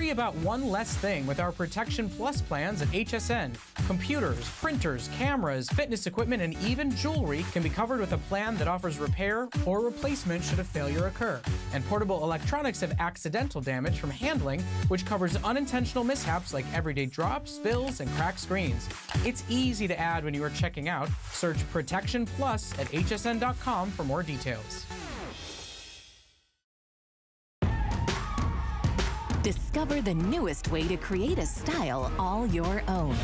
Worry about one less thing with our Protection Plus plans at HSN. Computers, printers, cameras, fitness equipment, and even jewelry can be covered with a plan that offers repair or replacement should a failure occur. And portable electronics have accidental damage from handling, which covers unintentional mishaps like everyday drops, spills, and cracked screens. It's easy to add when you are checking out. Search Protection Plus at hsn.com for more details. Discover the newest way to create a style all your own.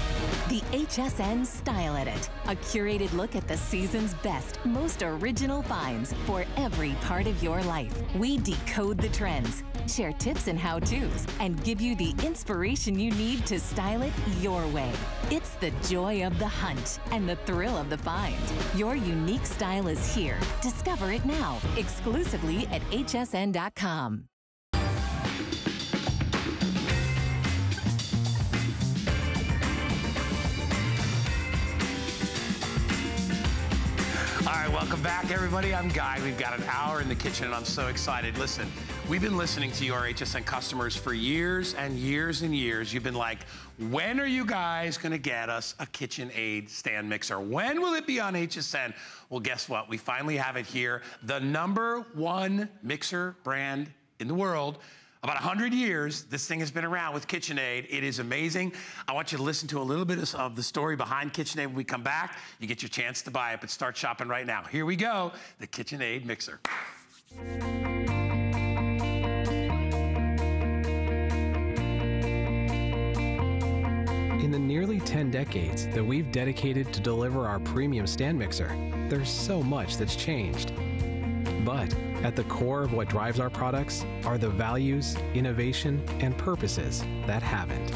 The HSN Style Edit, a curated look at the season's best, most original finds for every part of your life. We decode the trends, share tips and how-tos, and give you the inspiration you need to style it your way. It's the joy of the hunt and the thrill of the find. Your unique style is here. Discover it now, exclusively at hsn.com. All right, welcome back, everybody. I'm Guy. We've got an hour in the kitchen, and I'm so excited. Listen, we've been listening to your HSN customers for years and years and years. You've been like, when are you guys going to get us a KitchenAid stand mixer? When will it be on HSN? Well, guess what? We finally have it here. The #1 mixer brand in the world. About 100 years, this thing has been around with KitchenAid. It is amazing. I want you to listen to a little bit of the story behind KitchenAid. When we come back, you get your chance to buy it, but start shopping right now. Here we go, the KitchenAid mixer. In the nearly 10 decades that we've dedicated to deliver our premium stand mixer, there's so much that's changed. But at the core of what drives our products are the values, innovation, and purposes that haven't.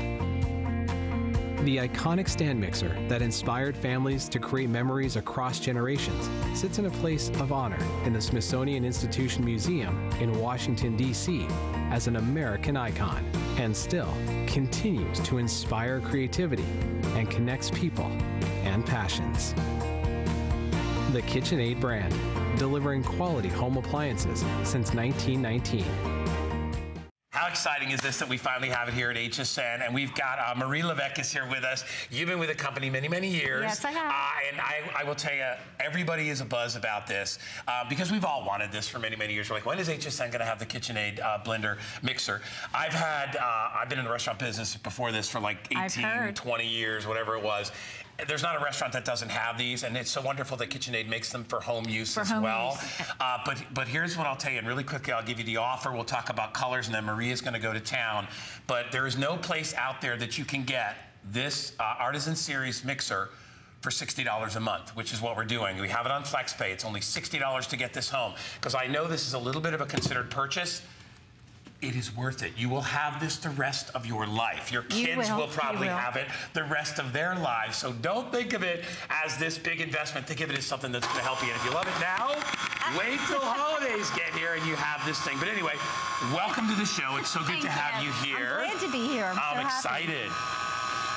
The iconic stand mixer that inspired families to create memories across generations sits in a place of honor in the Smithsonian Institution Museum in Washington, D.C. as an American icon, and still continues to inspire creativity and connects people and passions. The KitchenAid brand, delivering quality home appliances since 1919. How exciting is this that we finally have it here at HSN, and we've got Marie Levesque is here with us. You've been with the company many, many years. Yes, I have. And I will tell you, everybody is abuzz about this because we've all wanted this for many, many years. We're like, when is HSN going to have the KitchenAid blender mixer? I've been in the restaurant business before this for like 18, 20 years, whatever it was. There's not a restaurant that doesn't have these, and it's so wonderful that KitchenAid makes them for home use as well. But here's what I'll tell you, and really quickly I'll give you the offer. We'll talk about colors, and then Maria's going to go to town. But there is no place out there that you can get this Artisan Series mixer for $60 a month, which is what we're doing. We have it on FlexPay. It's only $60 to get this home, because I know this is a little bit of a considered purchase. It is worth it. You will have this the rest of your life. Your kids will probably have it the rest of their lives. So don't think of it as this big investment. Think of it as something that's going to help you. And if you love it now, wait till holidays get here and you have this thing. But anyway, welcome to the show. It's so good to have you here. I'm glad to be here. I'm so excited.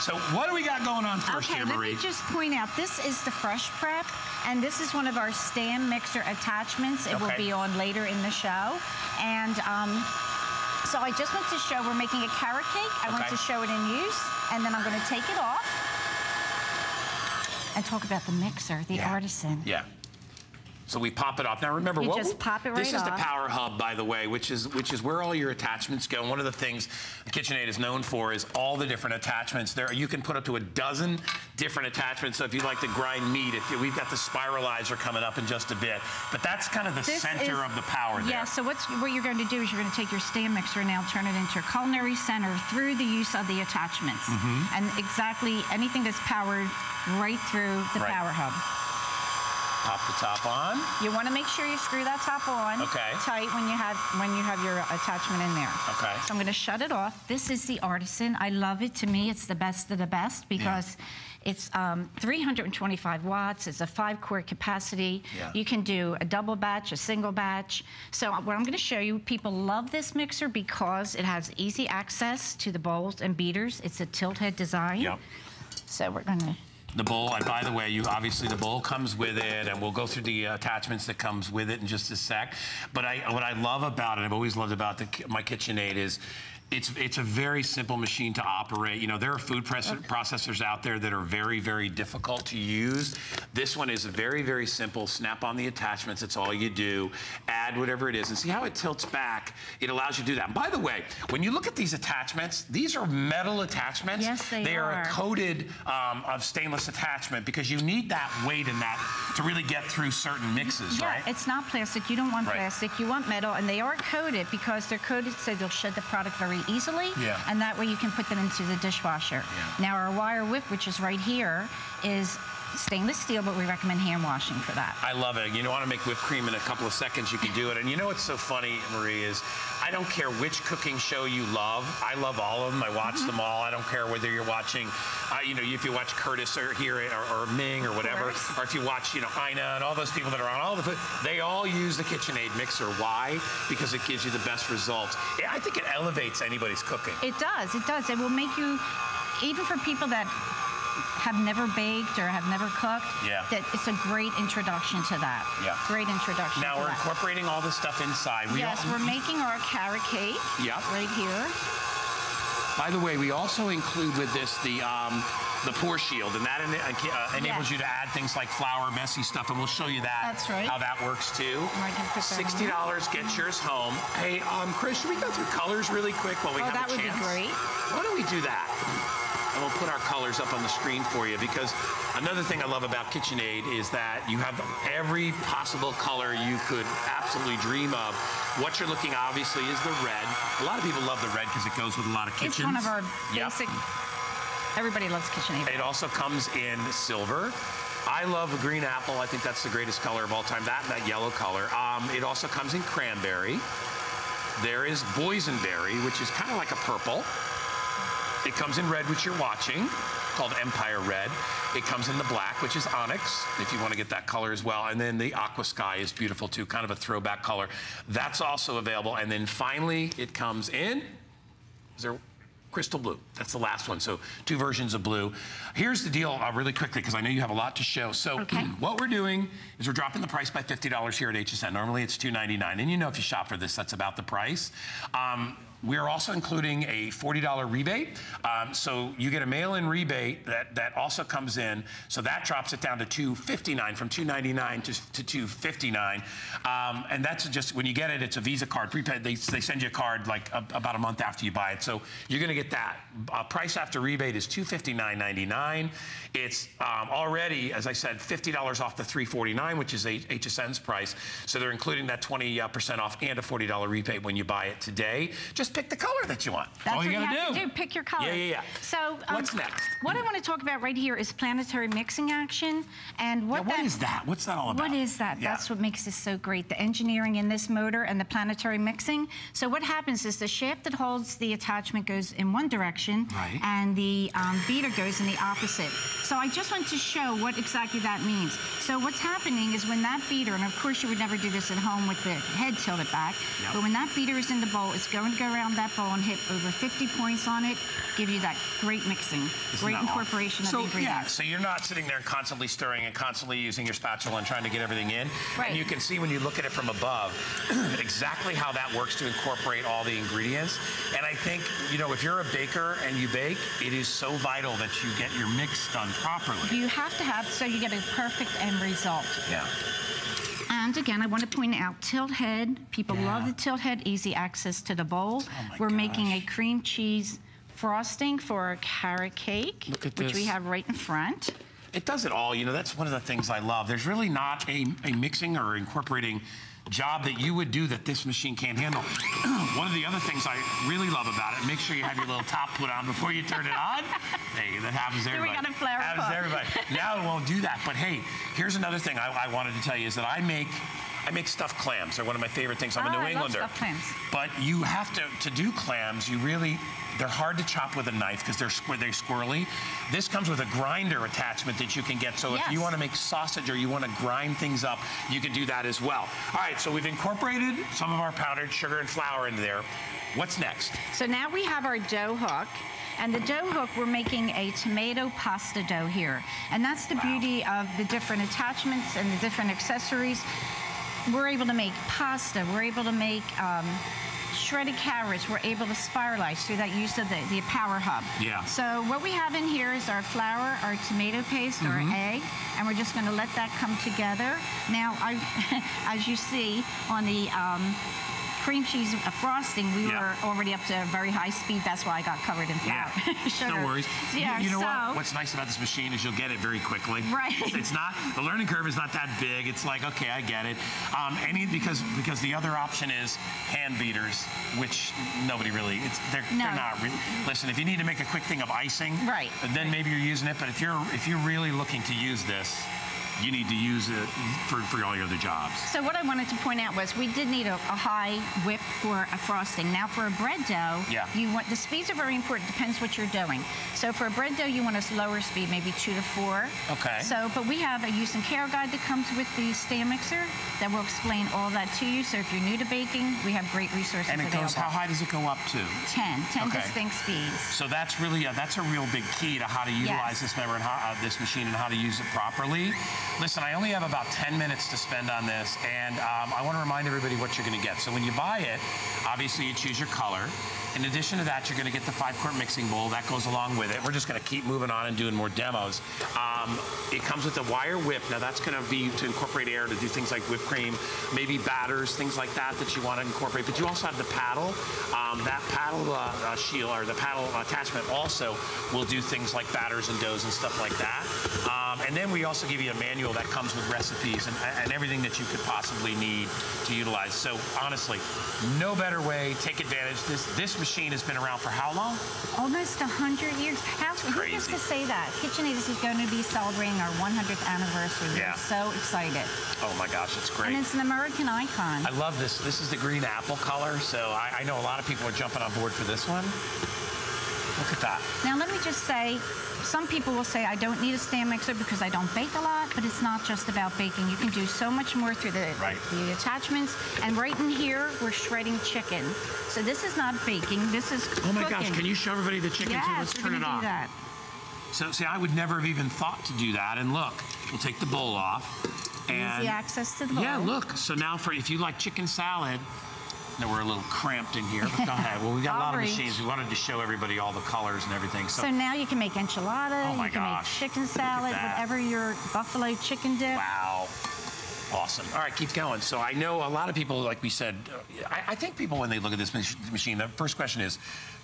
So what do we got going on first here, Marie? Let me just point out, this is the Fresh Prep, and this is one of our stand mixer attachments. It will be on later in the show. And so I just want to show, we're making a carrot cake. I want to show it in use, and then I'm going to take it off and talk about the mixer, the Artisan. Yeah. So we pop it off. Now remember, you just pop it right this is the Power Hub, by the way, which is where all your attachments go. And one of the things the KitchenAid is known for is all the different attachments. You can put up to a dozen different attachments. So if you'd like to grind meat, we've got the spiralizer coming up in just a bit. But that's kind of the center of the power there. Yeah, so what you're going to do is you're going to take your stand mixer and now turn it into a culinary center through the use of the attachments. And exactly anything that's powered right through the Power Hub. Pop the top on. You want to make sure you screw that top on tight when you have your attachment in there. So I'm going to shut it off. This is the Artisan. I love it. To me, it's the best of the best because it's 325 watts. It's a 5-quart capacity. You can do a double batch, a single batch. So what I'm going to show you, people love this mixer because it has easy access to the bowls and beaters. It's a tilt head design. So we're going to... The bowl, and by the way, obviously the bowl comes with it, and we'll go through the attachments that comes with it in just a sec. But what I love about it, I've always loved about my KitchenAid is It's a very simple machine to operate. You know, there are food processors out there that are very, very difficult to use. This one is very, very simple. Snap on the attachments. It's all you do. Add whatever it is. And see how it tilts back? It allows you to do that. And by the way, when you look at these attachments, these are metal attachments. Yes, they are. They are a coated of stainless attachment because you need that weight in that to really get through certain mixes, right? Yeah, it's not plastic. You don't want plastic. You want metal. And they are coated because they're coated so they'll shed the product very easily, and that way you can put them into the dishwasher. Now our wire whip, which is right here, is stainless steel, but we recommend hand washing for that. I love it. You want to make whipped cream in a couple of seconds, you can do it. And you know what's so funny, Marie, is I don't care which cooking show you love. I love all of them. I watch them all. I don't care whether you're watching, you know, if you watch Curtis or here or Ming or whatever, or if you watch, you know, Ina and all those people that are on all the food, they all use the KitchenAid mixer. Why? Because it gives you the best results. I think it elevates anybody's cooking. It does. It does. It will make you, even for people that have never baked or have never cooked, that it's a great introduction to that. Great introduction. Now we're incorporating all this stuff inside. We're making our carrot cake right here. By the way, we also include with this the pour shield, and that enables you to add things like flour, messy stuff, and we'll show you that. That's right. How that works too. $60 gets yours home. Hey, Chris, should we go through colors really quick while we have a chance? That would be great. Why don't we do that? And we'll put our colors up on the screen for you, because another thing I love about KitchenAid is that you have every possible color you could absolutely dream of. What you're looking, obviously, is the red. A lot of people love the red because it goes with a lot of kitchens. It's one of our basic, everybody loves KitchenAid. It also comes in silver. I love a green apple. I think that's the greatest color of all time. That and that yellow color. It also comes in cranberry. There is boysenberry, which is kind of like a purple. It comes in red, which you're watching, called Empire Red. It comes in the black, which is onyx, if you want to get that color as well. And then the aqua sky is beautiful too, kind of a throwback color. That's also available. And then finally, it comes in, is there crystal blue? That's the last one. So 2 versions of blue. Here's the deal really quickly, because I know you have a lot to show. So what we're doing is we're dropping the price by $50 here at HSN. Normally it's $2.99. And you know, if you shop for this, that's about the price. We're also including a $40 rebate. So you get a mail-in rebate that also comes in. So that drops it down to $2.59 from $2.99 to $2.59. And that's just, when you get it, it's a Visa card, prepaid. They send you a card like about a month after you buy it. So you're gonna get that. Price after rebate is $259.99. It's already, as I said, $50 off the $349, which is HSN's price. So they're including that 20% off and a $40 rebate when you buy it today. Just pick the color that you want. That's all you have to do. Pick your color. So what's next? What I want to talk about right here is planetary mixing action. And what is that? What's that all about? What is that? That's what makes this so great. The engineering in this motor and the planetary mixing. So what happens is the shaft that holds the attachment goes in one direction, and the beater goes in the opposite. So I just want to show what exactly that means. So what's happening is when that beater, and of course you would never do this at home with the head tilted back, but when that beater is in the bowl, it's going to go around that bowl and hit over 50 points on it, give you that great mixing, great incorporation of the ingredients. So you're not sitting there constantly stirring and constantly using your spatula and trying to get everything in. And you can see when you look at it from above exactly how that works to incorporate all the ingredients. And I think, you know, if you're a baker and you bake, it is so vital that you get your mix done properly. You have to have, so you get a perfect end result. And again, I want to point out tilt head. People love the tilt head, easy access to the bowl. We're making a cream cheese frosting for our carrot cake, which we have right in front. It does it all. You know, that's one of the things I love. There's really not a mixing or incorporating job that you would do that this machine can't handle. One of the other things I really love about it, make sure you have your little top put on before you turn it on. Hey, that happens to everybody. We got a flower pot. Happens to everybody. Now it won't do that. But hey, here's another thing I wanted to tell you is that I make stuffed clams. They're one of my favorite things. I'm a New Englander. I love stuffed clams. But you have to do clams, they're hard to chop with a knife because they're squirrely. This comes with a grinder attachment that you can get. So if you want to make sausage or you want to grind things up, you can do that as well. All right, so we've incorporated some of our powdered sugar and flour into there. What's next? So now we have our dough hook. And the dough hook, we're making a tomato pasta dough here. And that's the beauty of the different attachments and the different accessories. We're able to make pasta. We're able to make shredded carrots, we're able to spiralize through that use of the power hub. Yeah. So what we have in here is our flour, our tomato paste, our egg, and we're just going to let that come together. Now, as you see on the cream cheese frosting, we were already up to a very high speed. That's why I got covered in flour. No worries. Yeah, you know what's nice about this machine is you'll get it very quickly. Right. It's not, the learning curve is not that big. It's like, okay, I get it. Because the other option is hand beaters, which nobody really, they're not really. Listen, if you need to make a quick thing of icing, then maybe you're using it. But if you're really looking to use this, you need to use it for all your other jobs. So what I wanted to point out was we did need a high whip for a frosting. Now for a bread dough, the speeds are very important, depends what you're doing. So for a bread dough, you want a slower speed, maybe 2 to 4. Okay. So, but we have a use and care guide that comes with the stand mixer that will explain all that to you. So if you're new to baking, we have great resources available. And it goes, how high does it go up to? 10 distinct speeds. So that's really, that's a real big key to how to utilize this member and this machine and how to use it properly. Listen, I only have about 10 minutes to spend on this, and I want to remind everybody what you're going to get. So when you buy it, obviously you choose your color. In addition to that, you're going to get the 5-quart mixing bowl. That goes along with it. We're just going to keep moving on and doing more demos. It comes with a wire whip. Now, that's going to be to incorporate air to do things like whipped cream, maybe batters, things like that you want to incorporate. But you also have the paddle. That paddle shield, or the paddle attachment also will do things like batters and doughs and stuff like that. And then we also give you a manual that comes with recipes and everything that you could possibly need to utilize. So honestly, no better way. Take advantage. This machine has been around for how long? Almost 100 years. Who gets to say that? KitchenAid is going to be celebrating our 100th anniversary. We're so excited. Oh my gosh, it's great. And it's an American icon. I love this. This is the green apple color, so I know a lot of people are jumping on board for this one. Look at that. Now let me just say, some people will say, I don't need a stand mixer because I don't bake a lot, but it's not just about baking. You can do so much more through the attachments. And right in here, we're shredding chicken. So this is not baking, this is cooking. Oh my gosh, can you show everybody the chicken? Yes, Let's turn it off. That. So see, I would never have even thought to do that. And look, we'll take the bowl off. And easy access to the bowl. Yeah, look. So now if you like chicken salad, now we're a little cramped in here, but go ahead. Well, we got a lot of machines. We wanted to show everybody all the colors and everything. So now you can make enchilada, you can make chicken salad, whatever your buffalo chicken dip. Wow. Awesome. All right, keep going. So I know a lot of people, like we said, I think people, when they look at this machine, the first question is,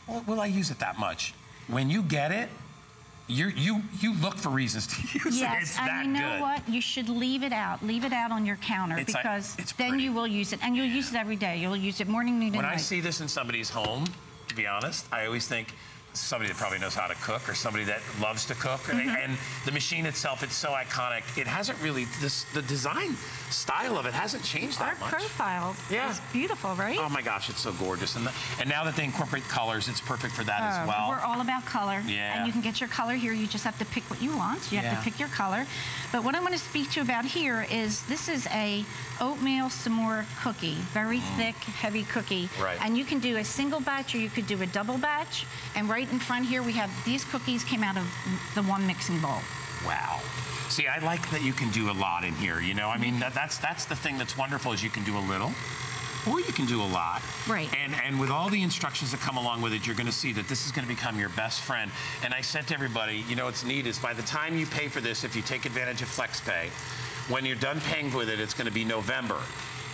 well, will I use it that much? When you get it, you look for reasons to use it. It's that good. And you know what? You should leave it out. Leave it out on your counter because then you will use it. And you'll use it every day. You'll use it morning, noon, and night. When I see this in somebody's home, to be honest, I always think somebody that probably knows how to cook or somebody that loves to cook. And the machine itself, it's so iconic. It hasn't really, the design style of it hasn't changed that much. Our profile is beautiful, right? Oh my gosh, it's so gorgeous. And now that they incorporate colors, it's perfect for that as well. We're all about color. Yeah. And you can get your color here. You just have to pick what you want. You have to pick your color. But what I want to speak to you about here is this is a oatmeal s'more cookie. Very thick, heavy cookie. Right. And you can do a single batch or you could do a double batch. And right in front here, we have these cookies came out of the one mixing bowl. Wow. See, I like that you can do a lot in here, you know? I mean, that's the thing that's wonderful is you can do a little or you can do a lot. Right. And with all the instructions that come along with it, you're going to see that this is going to become your best friend. And I said to everybody, you know, what's neat is by the time you pay for this, if you take advantage of FlexPay, when you're done paying with it, it's going to be November.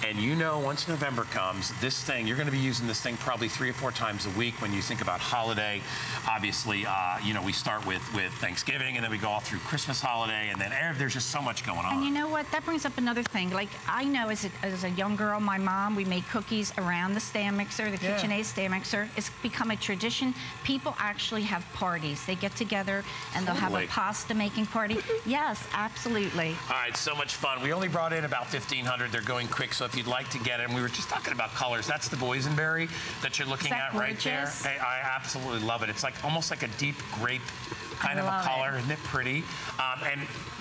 And you know, once November comes, this thing, you're going to be using this thing probably 3 or 4 times a week when you think about holiday. Obviously, you know, we start with Thanksgiving, and then we go all through Christmas holiday, and then there's just so much going on. And you know what? That brings up another thing. Like, I know as a young girl, my mom, we made cookies around the stand mixer, the KitchenAid stand mixer. It's become a tradition. People actually have parties. They get together, and they'll have a pasta making party. Yes, absolutely. All right, so much fun. We only brought in about 1,500. They're going quick, so if you'd like to get it, and we were just talking about colors. That's the boysenberry that you're looking at right there. Hey, I absolutely love it. It's like almost like a deep grape kind of a color. Isn't it pretty? And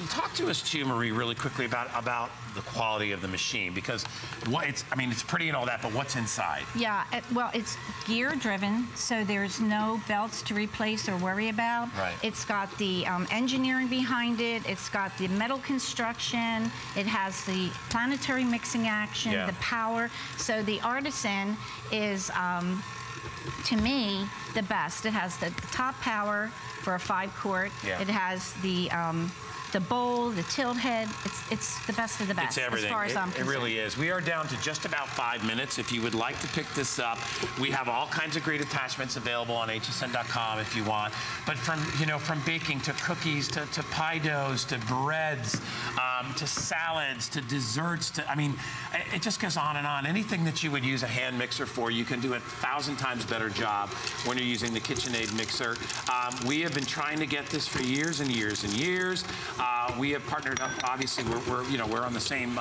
talk to us too, Marie, really quickly about the quality of the machine, because it's pretty and all that, but what's inside? Yeah, well, it's gear driven, so there's no belts to replace or worry about. Right. It's got the engineering behind it. It's got the metal construction. It has the planetary mixing action, the power. So the Artisan is, to me, the best. It has the top power for a 5-quart. Yeah. It has the bowl, the tilt head. It's the best of the best. It's everything. As far as I'm concerned. It really is. We are down to just about 5 minutes. If you would like to pick this up, we have all kinds of great attachments available on hsn.com if you want. But from baking to cookies to pie doughs to breads to salads to desserts it just goes on and on. Anything that you would use a hand mixer for, you can do a 1,000 times better job when you're using the KitchenAid mixer. We have been trying to get this for years and years and years. We have partnered up. Obviously, we're on the same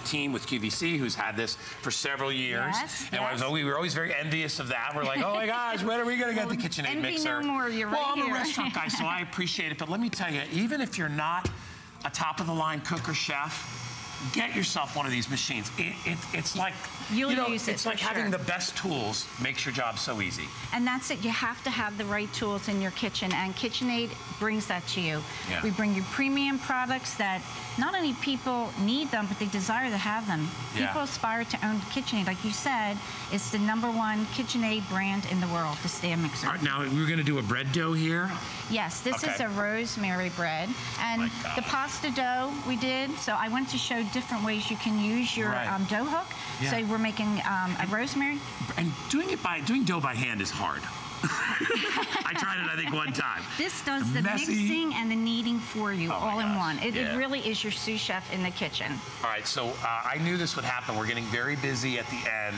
team with QVC, who's had this for several years. Yes, and we were always very envious of that. We're like, oh my gosh, when are we going to get the KitchenAid mixer? No more. You're right I'm here. a restaurant guy, so I appreciate it. But let me tell you, even if you're not a top-of-the-line cook or chef, get yourself one of these machines. It's like it's like having the best tools makes your job so easy. And that's it. You have to have the right tools in your kitchen, and KitchenAid brings that to you. Yeah. We bring you premium products that not only people need them, but they desire to have them. Yeah. People aspire to own KitchenAid. Like you said, it's the #1 KitchenAid brand in the world, the stand mixer. All right, now, we're going to do a bread dough here? Yes, this is a rosemary bread. And the pasta dough we did, so I wanted to show different ways you can use your dough hook. Yeah. So we're making a rosemary. And doing dough by hand is hard. I tried it, I think, one time. This does the mixing and the kneading for you all in one. It really is your sous chef in the kitchen. All right, so I knew this would happen. We're getting very busy at the end.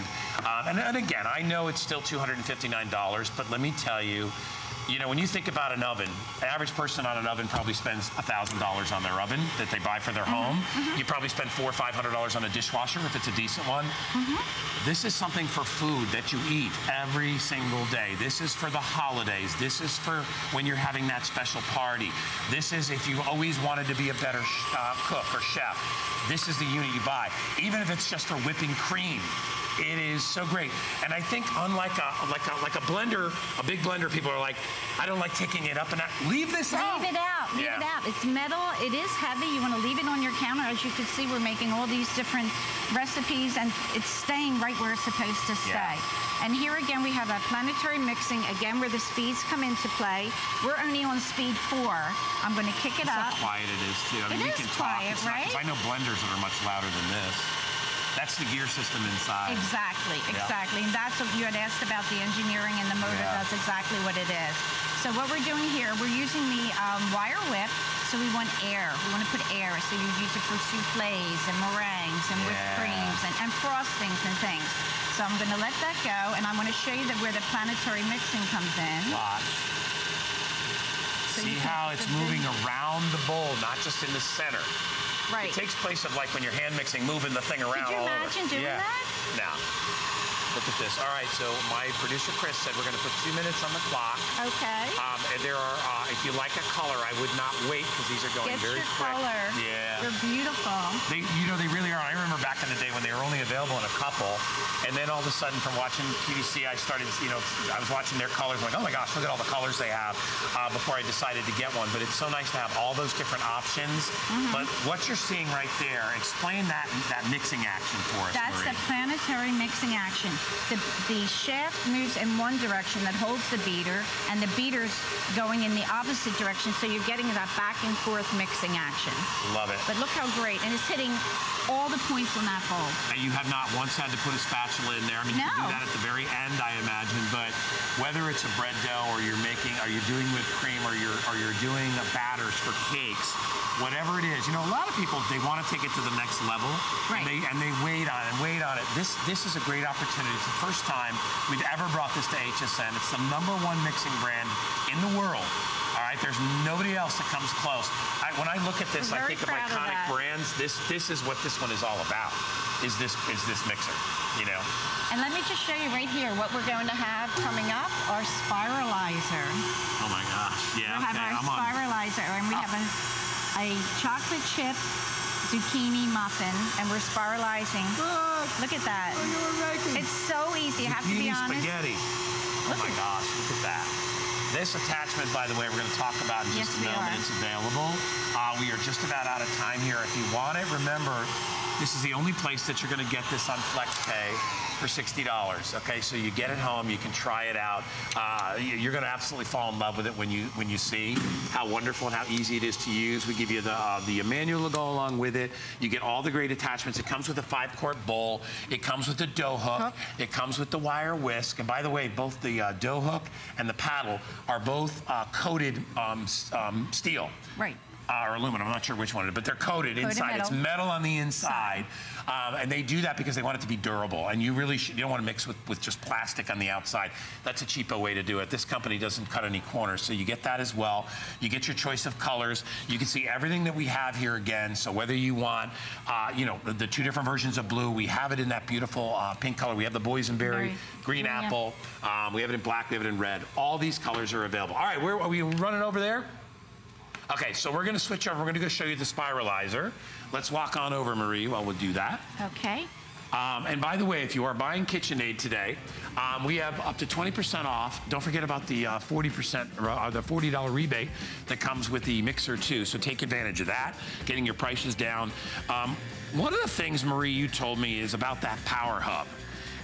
And again, I know it's still $259, but let me tell you, when you think about an oven, an average person on an oven probably spends $1,000 on their oven that they buy for their home. You probably spend $400 or $500 on a dishwasher if it's a decent one. This is something for food that you eat every single day. This is for the holidays. This is for when you're having that special party. This is if you always wanted to be a better cook or chef. This is the unit you buy, even if it's just for whipping cream. It is so great. And I think unlike a blender, a big blender, people are like, I don't like taking it up and out. Leave this out. Leave it out. Leave it out. It's metal. It is heavy. You want to leave it on your counter. As you can see, we're making all these different recipes, and it's staying right where it's supposed to stay. And here again, we have a planetary mixing, again, where the speeds come into play. We're only on speed 4. I'm going to kick it up. That's how quiet it is, too. I mean, it is quiet, right? I know blenders that are much louder than this. That's the gear system inside. Exactly. And that's what you had asked about, the engineering, and the motor does exactly what it is. So what we're doing here, we're using the wire whip, so we want air. We want to put air, so you use it for souffles and meringues and whipped creams and frostings and things. So I'm going to let that go, and I'm going to show you where the planetary mixing comes in. Watch. So see how it's moving around the bowl, not just in the center. Right. It takes place of like when you're hand mixing, moving the thing around all over. Could you imagine doing that? No. Look at this. All right, so my producer Chris said we're going to put 2 minutes on the clock. Okay. And there are, if you like a color, I would not wait because these are going very quick. Color. Yeah. They're beautiful. They really are. I remember back in the day when they were only available in a couple, and then all of a sudden from watching QVC, I started, I was watching their colors, like, oh my gosh, look at all the colors they have before I decided to get one. But it's so nice to have all those different options. But what you're seeing right there, explain that mixing action for us, That's Marie. the planetary mixing action. The shaft moves in one direction that holds the beater, and the beater's going in the opposite direction, so you're getting that back and forth mixing action. Love it. But look how great, and it's hitting all the points on that bowl. And you have not once had to put a spatula in there. I mean, you can do that at the very end, I imagine, but whether it's a bread dough or you're doing whipped cream or you're doing batters for cakes, whatever it is, a lot of people, they want to take it to the next level, right? And they wait on it. This is a great opportunity. It's the first time we've ever brought this to HSN. It's the #1 mixing brand in the world. All right, there's nobody else that comes close. When I look at this, I think of iconic brands. This is what this one is all about. Is this mixer? you know. And let me just show you right here what we're going to have coming up, our spiralizer. Oh my gosh, yeah, We have our spiralizer, and we have a chocolate chip zucchini muffin, and we're spiralizing. Look at that. It's so easy, I have to be honest. Spaghetti. Oh my gosh, look at that. This attachment, by the way, we're going to talk about in just a moment. It's available. We are just about out of time here. If you want it, remember, this is the only place that you're going to get this on FlexPay for $60. Okay, so you get it home, you can try it out. You're going to absolutely fall in love with it when you see how wonderful and how easy it is to use. We give you the manual to go along with it. You get all the great attachments. It comes with a 5-quart bowl. It comes with the dough hook. It comes with the wire whisk. And by the way, both the dough hook and the paddle are both coated steel. Right. Or aluminum, I'm not sure which one, but they're coated inside. It's metal on the inside. And they do that because they want it to be durable. And you really you don't want to mix with just plastic on the outside. That's a cheapo way to do it. This company doesn't cut any corners, so you get that as well. You get your choice of colors. You can see everything that we have here again. So whether you want, you know, the 2 different versions of blue, we have it in that beautiful pink color. We have the boysenberry, green apple. We have it in black, we have it in red. All these colors are available. All right, where are we running over there? Okay, so we're going to switch over. We're going to go show you the spiralizer. Let's walk on over, Marie, while we'll do that. Okay. And by the way, if you are buying KitchenAid today, we have up to 20% off. Don't forget about the 40%, the $40 rebate that comes with the mixer too. So take advantage of that, getting your prices down. One of the things, Marie, you told me is about that power hub.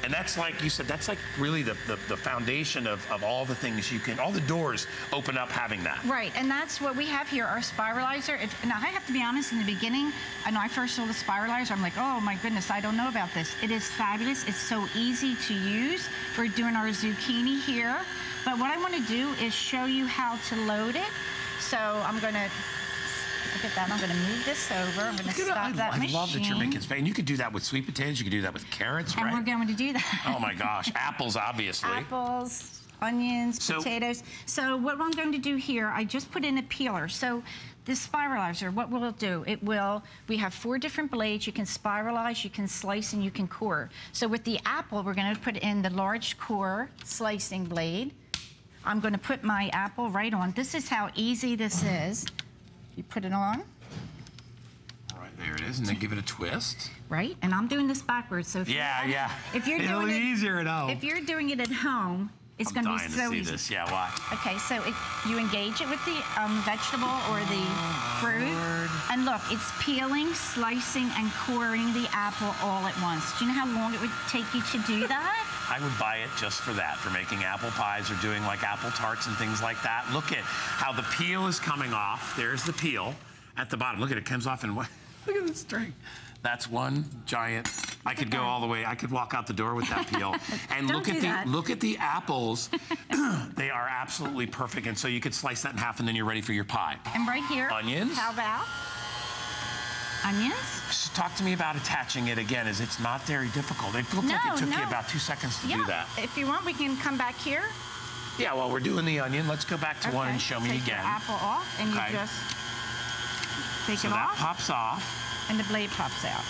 And that's like you said, that's like really the foundation of all the things you can, all the doors open up having that. Right, and that's what we have here, our spiralizer. Now, I have to be honest, in the beginning, when I first saw the spiralizer, I'm like, oh my goodness, I don't know about this. It is fabulous, it's so easy to use. We're doing our zucchini here. But what I want to do is show you how to load it. So I'm going to, look at that, I'm going to move this over. I'm going to stop that machine. I love that you're making space. And you could do that with sweet potatoes. You could do that with carrots, right? And we're going to do that. Oh my gosh. Apples, obviously. Apples, onions, potatoes. So what I'm going to do here, I just put in a peeler. So this spiralizer, what will it do? It will, we have 4 different blades. You can spiralize, you can slice, and you can core. So with the apple, we're going to put in the large core slicing blade. I'm going to put my apple right on. This is how easy this is. You put it on. All right, there it is, and then give it a twist. Right, and I'm doing this backwards. So if if you're doing it easier at home. If you're doing it at home, it's going to be so easy. This. Yeah, why? Okay, so you engage it with the vegetable or the fruit, and look, it's peeling, slicing, and coring the apple all at once. Do you know how long it would take you to do that? I would buy it just for that, for making apple pies or doing like apple tarts and things like that. Look at how the peel is coming off. There's the peel at the bottom. Look at it, comes off in what? Look at this string. That's one giant. I could go all the way. I could walk out the door with that peel. And look at the apples. They are absolutely perfect. And so you could slice that in half, and then you're ready for your pie. And right here, onions. How about onions? Just talk to me about attaching it again, as it's not very difficult. It looked like it took you about 2 seconds to do that. If you want, we can come back here. Yeah, while we're doing the onion, let's go back to one and show me again. Take your apple off, and you just take it off. So that pops off. And the blade pops out.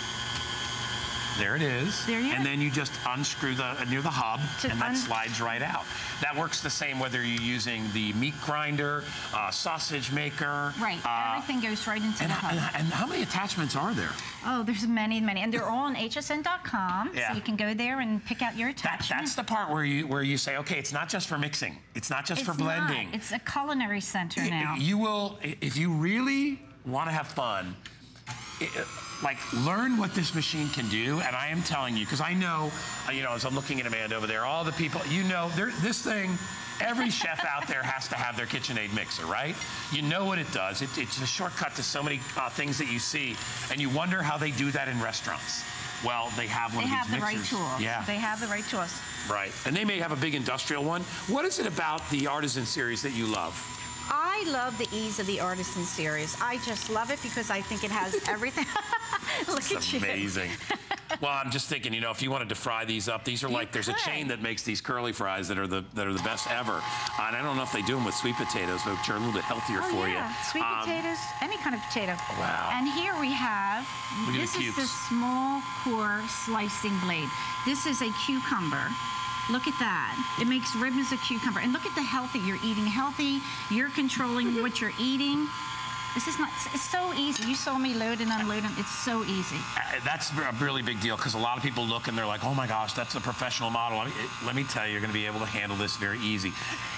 There it is. There you And then you just unscrew near the hub, and that slides right out. That works the same whether you're using the meat grinder, sausage maker. Right, everything goes right into the hub. And how many attachments are there? Oh, there's many, many. And they're all on hsn.com, so you can go there and pick out your attachment. That's the part where you say, okay, it's not just for mixing. It's not just for blending. It's a culinary center now. You will, if you really want to have fun, like, learn what this machine can do. And I am telling you, because I know, as I'm looking at Amanda over there, all the people, this thing, every chef out there has to have their KitchenAid mixer, right? You know what it does. It's a shortcut to so many things that you see, and you wonder how they do that in restaurants. Well, they have one of these mixers. They have the right tools. Yeah. They have the right tools. Right. And they may have a big industrial one. What is it about the Artisan series that you love? I love the ease of the Artisan series. I just love it because I think it has everything. Look at you. Amazing. Well, I'm just thinking, you know, if you wanted to fry these up, these are like, there's a chain that makes these curly fries that are the best ever. And I don't know if they do them with sweet potatoes, which are a little bit healthier for you. Sweet potatoes, any kind of potato. Wow. And here we have, this is the small core slicing blade. This is a cucumber. Look at that. It makes ribbons of cucumber. And look at the healthy. You're eating healthy. You're controlling what you're eating. This is not, it's so easy. You saw me load and unload them. It's so easy. That's a really big deal because a lot of people look and they're like, oh my gosh, that's a professional model. Let me tell you, you're going to be able to handle this very easy.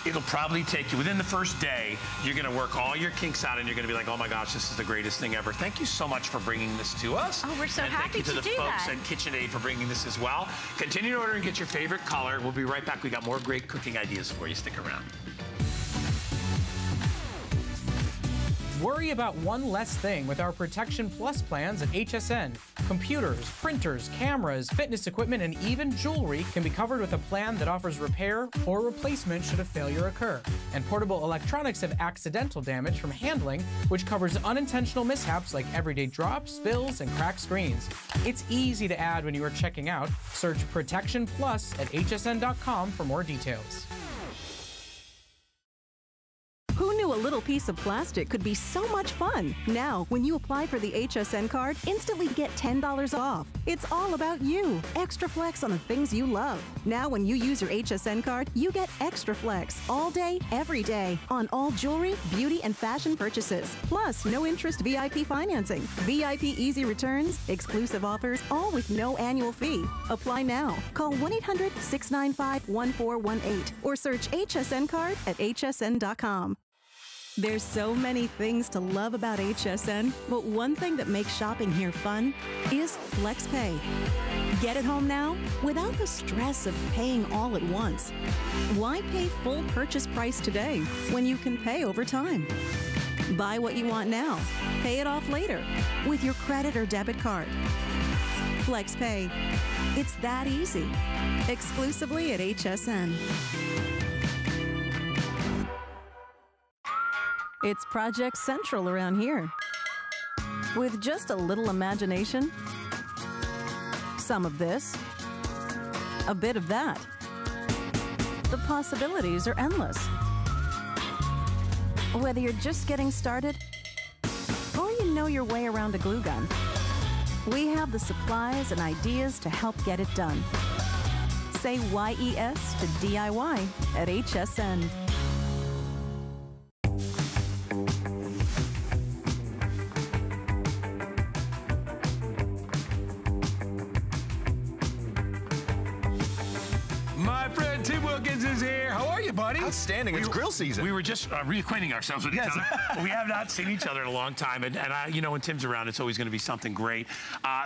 It'll probably take you, within the first day, you're going to work all your kinks out and you're going to be like, oh my gosh, this is the greatest thing ever. Thank you so much for bringing this to us. Oh, we're so happy to do that. Thank you to the folks at KitchenAid for bringing this as well. Continue to order and get your favorite color. We'll be right back. We got more great cooking ideas for you. Stick around. Worry about one less thing with our Protection Plus plans at HSN. Computers, printers, cameras, fitness equipment, and even jewelry can be covered with a plan that offers repair or replacement should a failure occur. And portable electronics have accidental damage from handling, which covers unintentional mishaps like everyday drops, spills, and cracked screens. It's easy to add when you are checking out. Search Protection Plus at hsn.com for more details. Who knew a little piece of plastic could be so much fun? Now, when you apply for the HSN card, instantly get $10 off. It's all about you. Extra flex on the things you love. Now, when you use your HSN card, you get extra flex all day, every day on all jewelry, beauty, and fashion purchases. Plus, no interest VIP financing, VIP easy returns, exclusive offers, all with no annual fee. Apply now. Call 1-800-695-1418 or search HSN card at hsn.com. There's so many things to love about HSN, but one thing that makes shopping here fun is FlexPay. Get it home now without the stress of paying all at once. Why pay full purchase price today when you can pay over time? Buy what you want now, pay it off later with your credit or debit card. FlexPay. It's that easy. Exclusively at HSN. It's Project Central around here. With just a little imagination, some of this, a bit of that. The possibilities are endless. Whether you're just getting started or you know your way around a glue gun, we have the supplies and ideas to help get it done. Say YES to DIY at HSN. Outstanding. It's grill season. We were just reacquainting ourselves with each other. We have not seen each other in a long time. And you know, when Tim's around, it's always going to be something great.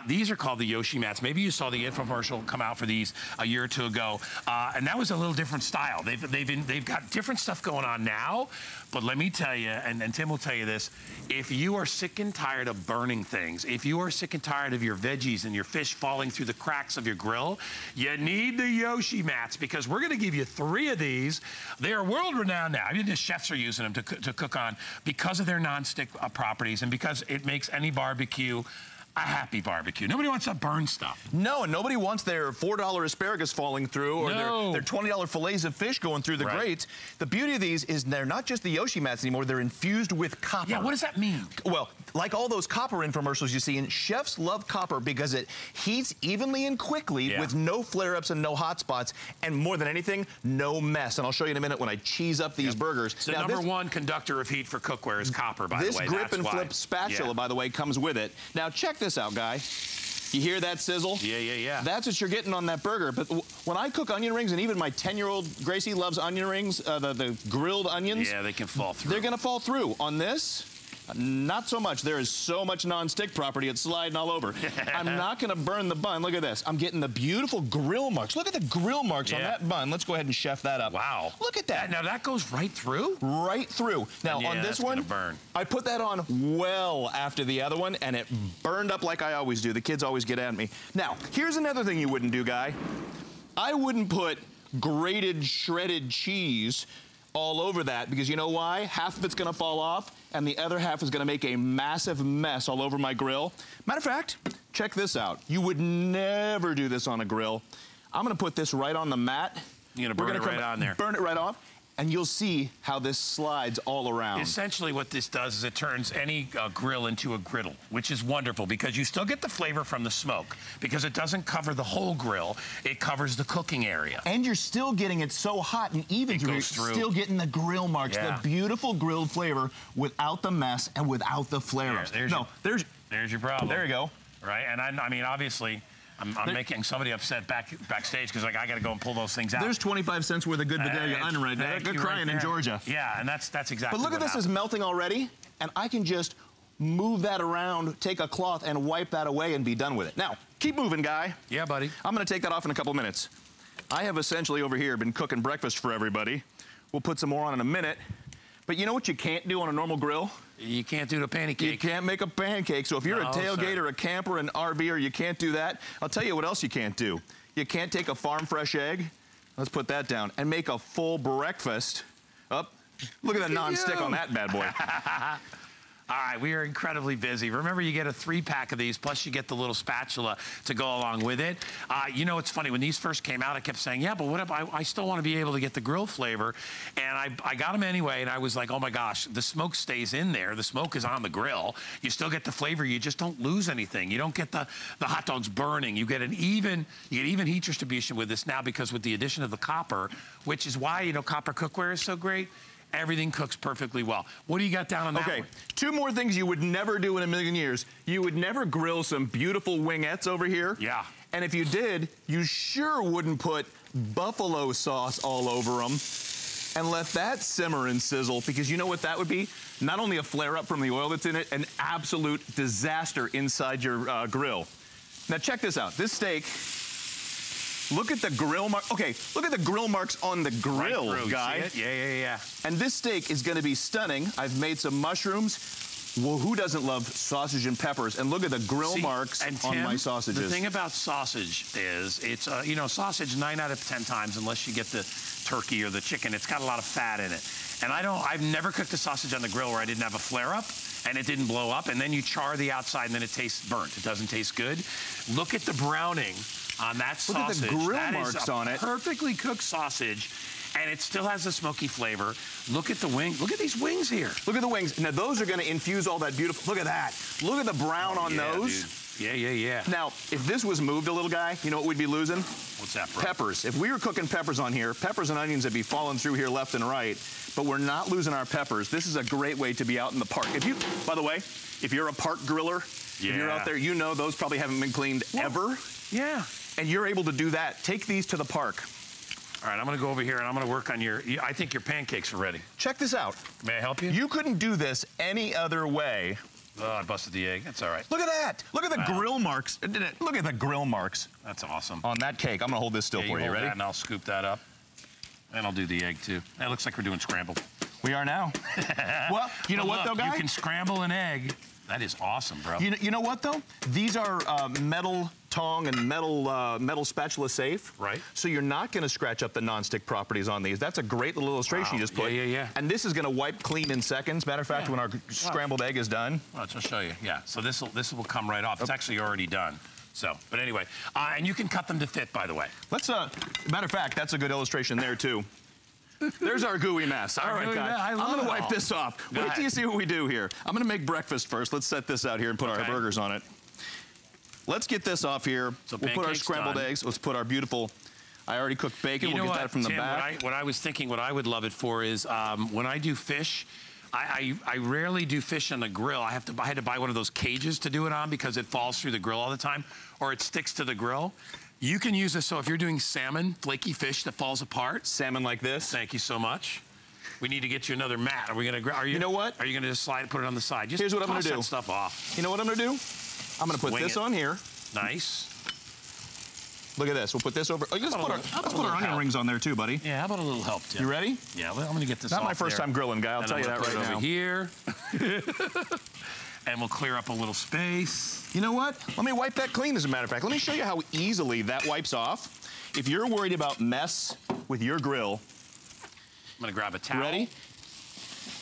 These are called the Yoshi mats. Maybe you saw the infomercial come out for these a year or two ago. And that was a little different style. They've got different stuff going on now. But let me tell you, and Tim will tell you this, if you are sick and tired of burning things, if you are sick and tired of your veggies and your fish falling through the cracks of your grill, you need the Yoshi mats because we're going to give you 3 of these. They are world-renowned now. I mean, the chefs are using them to cook on because of their non-stick properties and because it makes any barbecue a happy barbecue. Nobody wants to burn stuff. No, and nobody wants their $4 asparagus falling through or their $20 fillets of fish going through the grates. The beauty of these is they're not just the Yoshi mats anymore, they're infused with copper. Yeah, what does that mean? Well, like all those copper infomercials you see, and chefs love copper because it heats evenly and quickly with no flare-ups and no hot spots, and more than anything, no mess. And I'll show you in a minute when I cheese up these burgers. The number one conductor of heat for cookware is copper, by the way. This grip and flip spatula, by the way, comes with it. Now check this out, guy. You hear that sizzle? Yeah. That's what you're getting on that burger. But when I cook onion rings, and even my 10-year-old Gracie loves onion rings, the grilled onions. Yeah, they can fall through. They're gonna fall through. On this, not so much. There is so much non-stick property, it's sliding all over. I'm not gonna burn the bun. Look at this. I'm getting the beautiful grill marks. Look at the grill marks on that bun. Let's go ahead and chef that up. Wow. Look at that. Now that goes right through? Right through. Now on this one, burn. I put that on well after the other one, and it burned up like I always do. The kids always get at me. Now, here's another thing you wouldn't do, Guy. I wouldn't put grated, shredded cheese all over that, because you know why? Half of it's gonna fall off, and the other half is gonna make a massive mess all over my grill. Matter of fact, check this out. You would never do this on a grill. I'm gonna put this right on the mat. You're gonna burn it right on there. Burn it right off, and you'll see how this slides all around. Essentially what this does is it turns any grill into a griddle, which is wonderful because you still get the flavor from the smoke because it doesn't cover the whole grill. It covers the cooking area. And you're still getting it so hot and even through, still getting the grill marks, the beautiful grilled flavor without the mess and without the flare-ups. There's your problem. There you go. Right, and I mean, obviously, I'm making somebody upset backstage because like I got to go and pull those things out. There's 25 cents worth of good Vidalia onion right there. They're crying in Georgia. Yeah, and that's exactly. But look at this is melting already, and I can just move that around, take a cloth, and wipe that away and be done with it. Now, keep moving, Guy. Yeah, buddy. I'm going to take that off in a couple minutes. I have essentially over here been cooking breakfast for everybody. We'll put some more on in a minute. But you know what you can't do on a normal grill? You can't do the pancake. You can't make a pancake. So if you're a tailgate or a camper, an RVer, you can't do that. I'll tell you what else you can't do. You can't take a farm fresh egg. Let's put that down and make a full breakfast. Up. Look at the non-stick on that bad boy. All right, we are incredibly busy. Remember, you get a 3-pack of these, plus you get the little spatula to go along with it. You know, it's funny, when these first came out, I kept saying, yeah, but what if I still want to be able to get the grill flavor? And I got them anyway, and I was like, oh my gosh, the smoke stays in there. The smoke is on the grill. You still get the flavor. You just don't lose anything. You don't get the hot dogs burning. You get even heat distribution with this now because with the addition of the copper, which is why, you know, copper cookware is so great. Everything cooks perfectly well. What do you got down on that one? Two more things you would never do in a million years. You would never grill some beautiful wingettes over here. Yeah. And if you did, you sure wouldn't put buffalo sauce all over them and let that simmer and sizzle, because you know what that would be? Not only a flare-up from the oil that's in it, an absolute disaster inside your grill. Now check this out. This steak, look at the grill mark. Okay, look at the grill marks on the grill, Guy. Yeah. And this steak is gonna be stunning. I've made some mushrooms. Well, who doesn't love sausage and peppers? And look at the grill marks on my sausages. The thing about sausage is, it's, you know, sausage 9 out of 10 times, unless you get the turkey or the chicken, it's got a lot of fat in it. And I've never cooked a sausage on the grill where I didn't have a flare-up and it didn't blow up, and then you char the outside and then it tastes burnt. It doesn't taste good. Look at the browning on that sausage. Look at the grill marks on it. Perfectly cooked sausage, and it still has a smoky flavor. Look at the wing. Look at these wings here. Look at the wings. Now, those are going to infuse all that beautiful. Look at that. Look at the brown on those. Dude. Yeah. Now, if this was moved a little, Guy, you know what we'd be losing? What's that, bro? Peppers. If we were cooking peppers on here, peppers and onions would be falling through here left and right, but we're not losing our peppers. This is a great way to be out in the park. If you, by the way, if you're a park griller, if you're out there, you know those probably haven't been cleaned ever. Yeah. And you're able to do that. Take these to the park. All right, I'm gonna go over here and I'm gonna work on I think your pancakes are ready. Check this out. May I help you? You couldn't do this any other way. Oh, I busted the egg. That's all right. Look at that. Look at the grill marks. Look at the grill marks. That's awesome. On that cake. I'm gonna hold this still for you. Ready? And I'll scoop that up. And I'll do the egg too. It looks like we're doing scrambled. We are now. Well, you know what though, Guy? You can scramble an egg. That is awesome, bro. You know what though? These are metal tong and metal spatula safe. Right. So you're not going to scratch up the non-stick properties on these. That's a great little illustration you just put. Yeah. And this is going to wipe clean in seconds. Matter of fact, when our scrambled egg is done. Watch, I'll show you. Yeah. So this will come right off. It's actually already done. So, but anyway, and you can cut them to fit, by the way. Let's. Matter of fact, that's a good illustration there too. There's our gooey mess. All right, guys. I'm going to wipe this off. Wait till you see what we do here. I'm going to make breakfast first. Let's set this out here and put our burgers on it. Let's get this off here. So we'll put our scrambled eggs. Let's put our beautiful, I already cooked bacon. We'll get that from the back. What I was thinking, what I would love it for is when I do fish, I rarely do fish on the grill. I had to buy one of those cages to do it on because it falls through the grill all the time, or it sticks to the grill. You can use this, so if you're doing salmon, flaky fish that falls apart. Salmon like this. Thank you so much. We need to get you another mat. Are we gonna, you know what? Are you gonna just slide and put it on the side? Just here's what I'm gonna do. That stuff off. You know what I'm gonna do? I'm gonna put this on here. Nice. Look at this. We'll put this over. Oh, let's put our onion rings on there too, buddy. Yeah, how about a little help, Tim? You ready? Yeah, I'm gonna get this off. Not my first time grilling, Guy. I'll tell you that right now. Over here. And we'll clear up a little space. You know what? Let me wipe that clean, as a matter of fact. Let me show you how easily that wipes off. If you're worried about mess with your grill. I'm gonna grab a towel. Ready?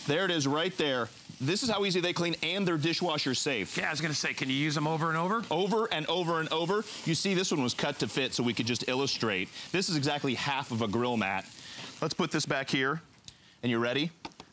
There it is right there. this is how easy they clean, and they're dishwasher safe. Yeah, I was gonna say, can you use them over and over? Over and over and over. You see, this one was cut to fit so we could just illustrate. This is exactly half of a grill mat. Let's put this back here, and you ready?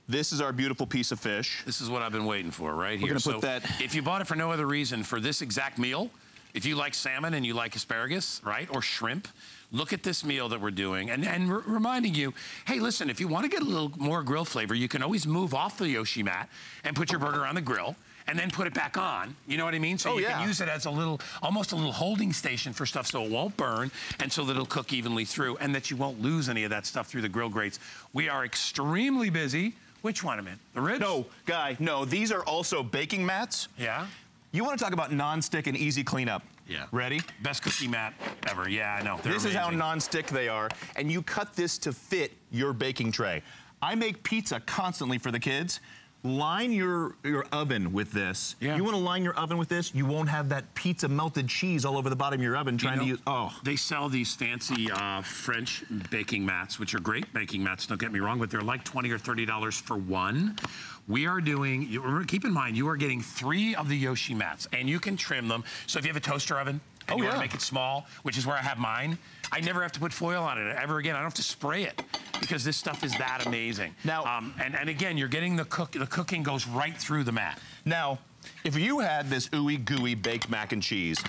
This is our beautiful piece of fish. This is what I've been waiting for right here. We're gonna put that. If you bought it for no other reason, for this exact meal, if you like salmon and you like asparagus, right, or shrimp, look at this meal that we're doing and reminding you, hey, listen, if you want to get a little more grill flavor, you can always move off the Yoshi mat and put your burger on the grill and then put it back on. You know what I mean? So you can use it as a little, almost a little holding station for stuff so it won't burn and so that it'll cook evenly through and that you won't lose any of that stuff through the grill grates. We are extremely busy. Which one, man? The ribs? No, Guy, no. These are also baking mats. Yeah? You want to talk about non-stick and easy cleanup. Yeah. Ready? Best cookie mat ever. Yeah, I know. This is how non-stick they are, and you cut this to fit your baking tray. I make pizza constantly for the kids. Line your oven with this. Yeah. You want to line your oven with this, you won't have that pizza melted cheese all over the bottom of your oven trying to use, They sell these fancy French baking mats, which are great baking mats, don't get me wrong, but they're like $20 or $30 for one. We are doing, keep in mind, you are getting 3 of the Yoshi mats, and you can trim them. So if you have a toaster oven, and you want to make it small, which is where I have mine, I never have to put foil on it ever again. I don't have to spray it because this stuff is that amazing. Now, and again, you're getting the cooking goes right through the mat. Now, if you had this ooey gooey baked mac and cheese,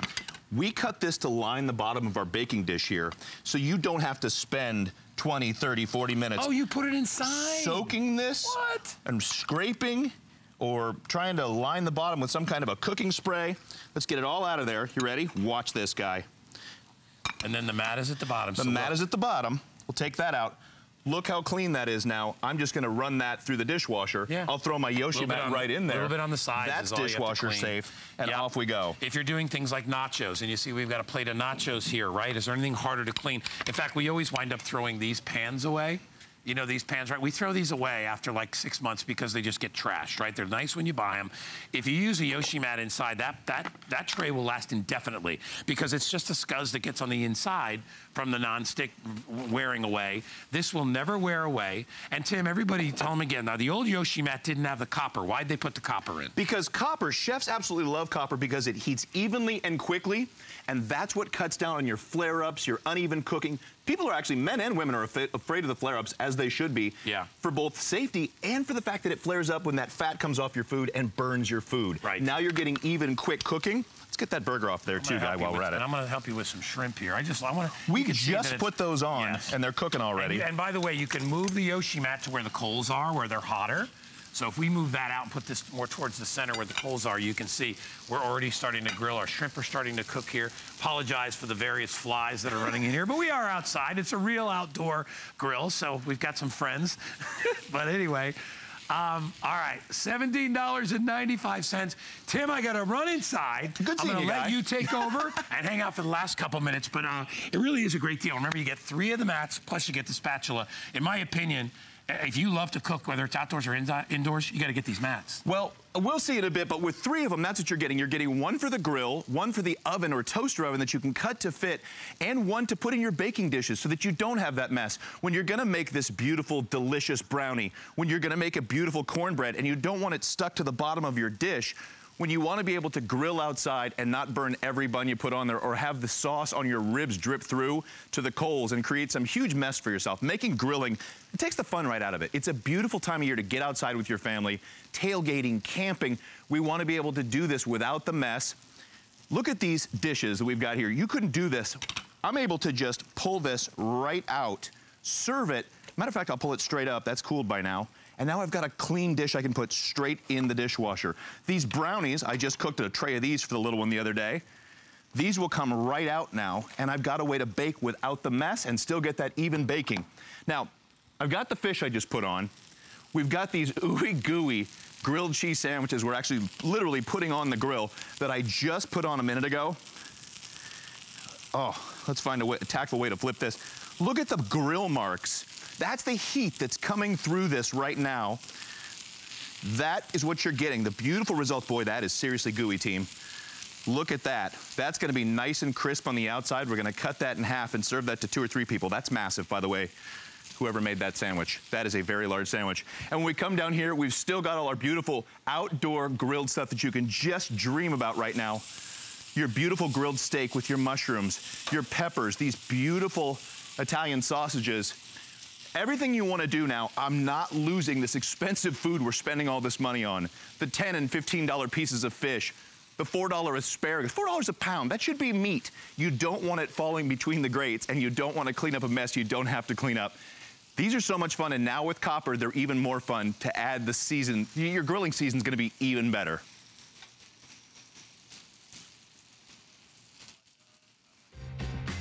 we cut this to line the bottom of our baking dish here, so you don't have to spend 20, 30, 40 minutes. Oh, you put it inside? Soaking this. What? And scraping or trying to line the bottom with some kind of a cooking spray. Let's get it all out of there. You ready? Watch this, Guy. And then the mat is at the bottom. The mat is at the bottom. We'll take that out. Look how clean that is now. I'm just going to run that through the dishwasher. Yeah. I'll throw my Yoshi mat right in there. A little bit on the sides. That's dishwasher safe, and off we go. If you're doing things like nachos, and you see we've got a plate of nachos here, right? Is there anything harder to clean? In fact, we always wind up throwing these pans away. You know, these pans, right? We throw these away after like 6 months because they just get trashed, right? They're nice when you buy them. If you use a Yoshi mat inside, that tray will last indefinitely because it's just a scuzz that gets on the inside from the non-stick wearing away. This will never wear away. And Tim, everybody tell them again, now the old Yoshi mat didn't have the copper. Why'd they put the copper in? Because copper, chefs absolutely love copper because it heats evenly and quickly, and that's what cuts down on your flare-ups, your uneven cooking. People are actually, men and women are afraid of the flare-ups, as they should be, for both safety and for the fact that it flares up when that fat comes off your food and burns your food. Right. Now you're getting even, quick cooking. Let's get that burger off there too, Guy, while we're at it. And I'm going to help you with some shrimp here. I want to. We just put those on, and they're cooking already. And by the way, you can move the Yoshi mat to where the coals are, where they're hotter. So if we move that out and put this more towards the center where the coals are, you can see we're already starting to grill. Our shrimp are starting to cook here. Apologize for the various flies that are running in here, but we are outside. It's a real outdoor grill, so we've got some friends. But anyway, all right, $17.95. Tim, I got to run inside. Good seeing you, I'm going to let you take over and hang out for the last couple minutes, but it really is a great deal. Remember, you get 3 of the mats, plus you get the spatula. In my opinion, if you love to cook, whether it's outdoors or indoors, you got to get these mats. Well, we'll see it a bit, but with 3 of them, that's what you're getting. You're getting 1 for the grill, 1 for the oven or toaster oven that you can cut to fit, and 1 to put in your baking dishes so that you don't have that mess. When you're going to make this beautiful, delicious brownie, when you're going to make a beautiful cornbread and you don't want it stuck to the bottom of your dish, when you want to be able to grill outside and not burn every bun you put on there or have the sauce on your ribs drip through to the coals and create some huge mess for yourself. Making grilling, it takes the fun right out of it. It's a beautiful time of year to get outside with your family, tailgating, camping. We want to be able to do this without the mess. Look at these dishes that we've got here. You couldn't do this. I'm able to just pull this right out, serve it. Matter of fact, I'll pull it straight up. That's cooled by now. And now I've got a clean dish I can put straight in the dishwasher. These brownies, I just cooked a tray of these for the little one the other day. These will come right out now, and I've got a way to bake without the mess and still get that even baking. Now, I've got the fish I just put on. We've got these ooey gooey grilled cheese sandwiches we're actually literally putting on the grill that I just put on a minute ago. Oh, let's find a tactful way to flip this. Look at the grill marks. That's the heat that's coming through this right now. That is what you're getting. The beautiful result. Boy, that is seriously gooey, team. Look at that. That's going to be nice and crisp on the outside. We're going to cut that in half and serve that to 2 or 3 people. That's massive, by the way. whoever made that sandwich. That is a very large sandwich. And when we come down here, we've still got all our beautiful outdoor grilled stuff that you can just dream about right now. Your beautiful grilled steak with your mushrooms, your peppers, these beautiful Italian sausages. Everything you want to do now, I'm not losing this expensive food we're spending all this money on. The $10 and $15 pieces of fish, the $4 asparagus, $4 a pound, that should be meat. You don't want it falling between the grates, and you don't want to clean up a mess you don't have to clean up. These are so much fun, and now with copper, they're even more fun to add the season. Your grilling season's gonna be even better.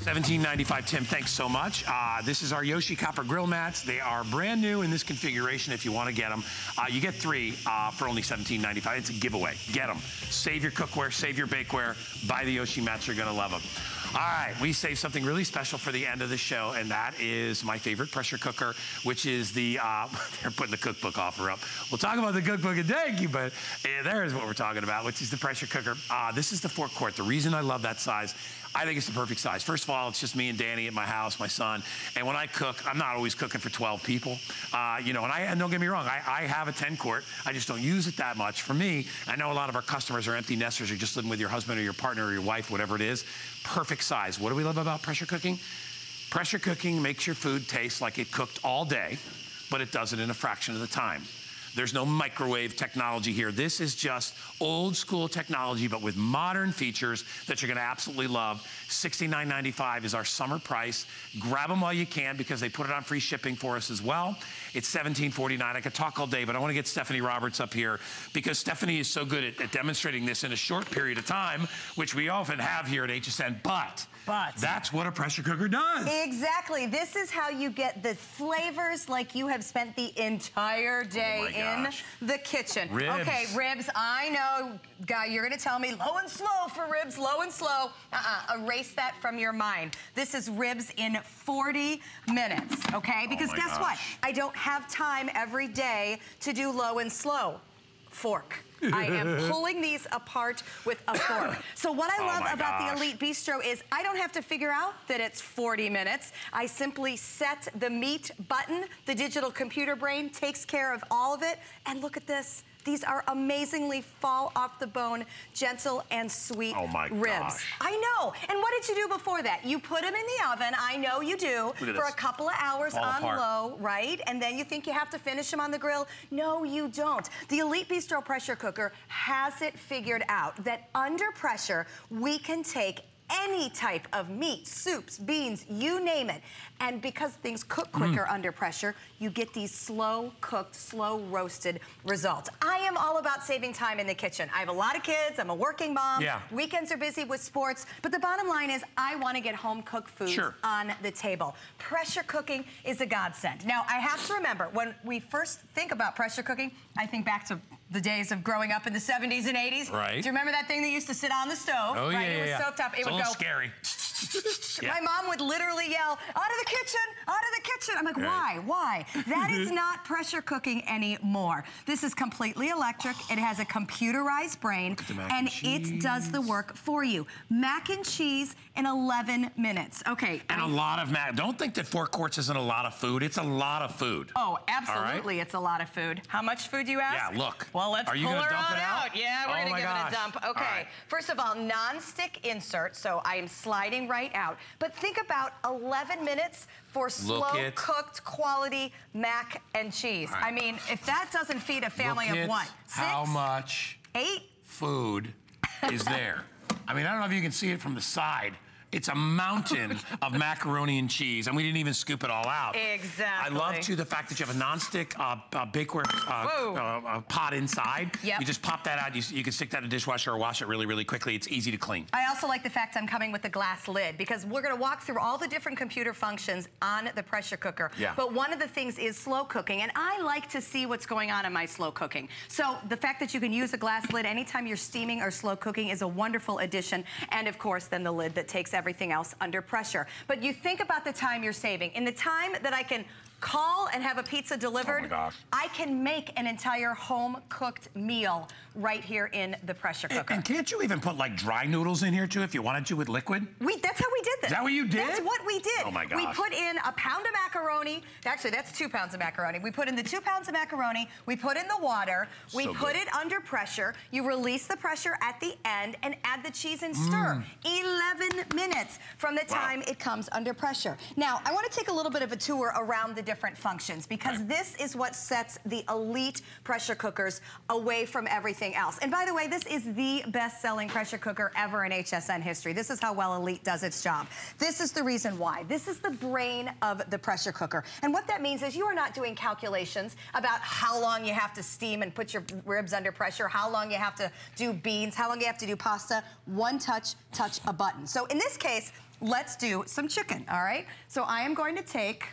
$17.95, Tim, thanks so much. This is our Yoshi Copper Grill Mats. They are brand new in this configuration if you want to get them. You get 3 for only $17.95. It's a giveaway. Get them. Save your cookware, save your bakeware, buy the Yoshi Mats. You're going to love them. All right, we saved something really special for the end of the show, and that is my favorite pressure cooker, which is the, they're putting the cookbook offer up. We'll talk about the cookbook and thank you, but there's what we're talking about, which is the pressure cooker. This is the 4-quart. The reason I love that size, I think it's the perfect size. First of all, it's just me and Danny at my house, my son. And when I cook, I'm not always cooking for 12 people. You know, and don't get me wrong, I have a 10-quart. I just don't use it that much. For me, I know a lot of our customers are empty nesters or just living with your husband or your partner or your wife, whatever it is. Perfect size. What do we love about pressure cooking? Pressure cooking makes your food taste like it cooked all day, but it does it in a fraction of the time. There's no microwave technology here. This is just old school technology, but with modern features that you're gonna absolutely love. $69.95 is our summer price. Grab them while you can because they put it on free shipping for us as well. It's $17.49. I could talk all day, but I wanna get Stephanie Roberts up here because Stephanie is so good at demonstrating this in a short period of time, which we often have here at HSN, but that's what a pressure cooker does. Exactly. This is how you get the flavors like you have spent the entire day in the kitchen. Ribs. Okay, ribs, I know, Guy, you're gonna tell me low and slow for ribs, low and slow. Erase that from your mind. This is ribs in 40 minutes, okay? Because guess what? I don't have time every day to do low and slow. Fork. I am pulling these apart with a fork. So what I love about the Elite Bistro is I don't have to figure out that it's 40 minutes. I simply set the meat button. The digital computer brain takes care of all of it. And look at this. These are amazingly fall off the bone, gentle and sweet ribs. I know. And what did you do before that? You put them in the oven, I know you do, for a couple of hours on low, right? And then you think you have to finish them on the grill. No, you don't. The Elite Bistro pressure cooker has it figured out that under pressure, we can take any type of meat, soups, beans, you name it. And because things cook quicker under pressure, you get these slow cooked, slow roasted results. I am all about saving time in the kitchen. I have a lot of kids, I'm a working mom. Weekends are busy with sports, but the bottom line is I want to get home cooked food on the table. Pressure cooking is a godsend. Now, I have to remember, when we first think about pressure cooking, I think back to the days of growing up in the 70s and 80s. Right. Do you remember that thing that used to sit on the stove? Oh, right? It was stovetop. It would go scary. My mom would literally yell, out of the kitchen, out of the kitchen. I'm like, why? That is not pressure cooking anymore. This is completely electric. It has a computerized brain, and it does the work for you. Mac and cheese in 11 minutes. Okay. And a lot of mac. Don't think that 4 quarts isn't a lot of food. It's a lot of food. Oh, absolutely, it's a lot of food. How much food do you ask? Yeah, look. Well, let's pull her on out. Yeah, we're gonna give it a dump. Okay, first of all, non-stick insert, so I am sliding right out. But think about 11 minutes for slow-cooked quality mac and cheese. I mean, if that doesn't feed a family of what? 6? How much 8 food is there? I mean, I don't know if you can see it from the side. It's a mountain of macaroni and cheese, and we didn't even scoop it all out. Exactly. I love, too, the fact that you have a nonstick bakeware pot inside. You just pop that out. You can stick that in a dishwasher or wash it really, really quickly. It's easy to clean. I also like the fact I'm coming with the glass lid because we're going to walk through all the different computer functions on the pressure cooker. But one of the things is slow cooking, and I like to see what's going on in my slow cooking. So the fact that you can use a glass lid anytime you're steaming or slow cooking is a wonderful addition. And, of course, then the lid that takes everything else under pressure. But you think about the time you're saving. In the time that I can call and have a pizza delivered, I can make an entire home-cooked meal right here in the pressure cooker. And can't you even put like dry noodles in here too if you wanted to with liquid? That's how we did this. Is that what you did? That's what we did. Oh my gosh. We put in a pound of macaroni macaroni. Actually, that's 2 pounds of macaroni. We put in the 2 pounds of macaroni. We put in the water. We put it under pressure. You release the pressure at the end and add the cheese and stir. 11 minutes from the time it comes under pressure. Now, I want to take a little bit of a tour around the different functions because this is what sets the elite pressure cookers away from everything else. And by the way, this is the best-selling pressure cooker ever in HSN history. This is how well Elite does its job. This is the reason why. This is the brain of the pressure cooker. And what that means is you are not doing calculations about how long you have to steam and put your ribs under pressure, how long you have to do beans, how long you have to do pasta. One touch, touch a button. So in this case, let's do some chicken, all right? So I am going to take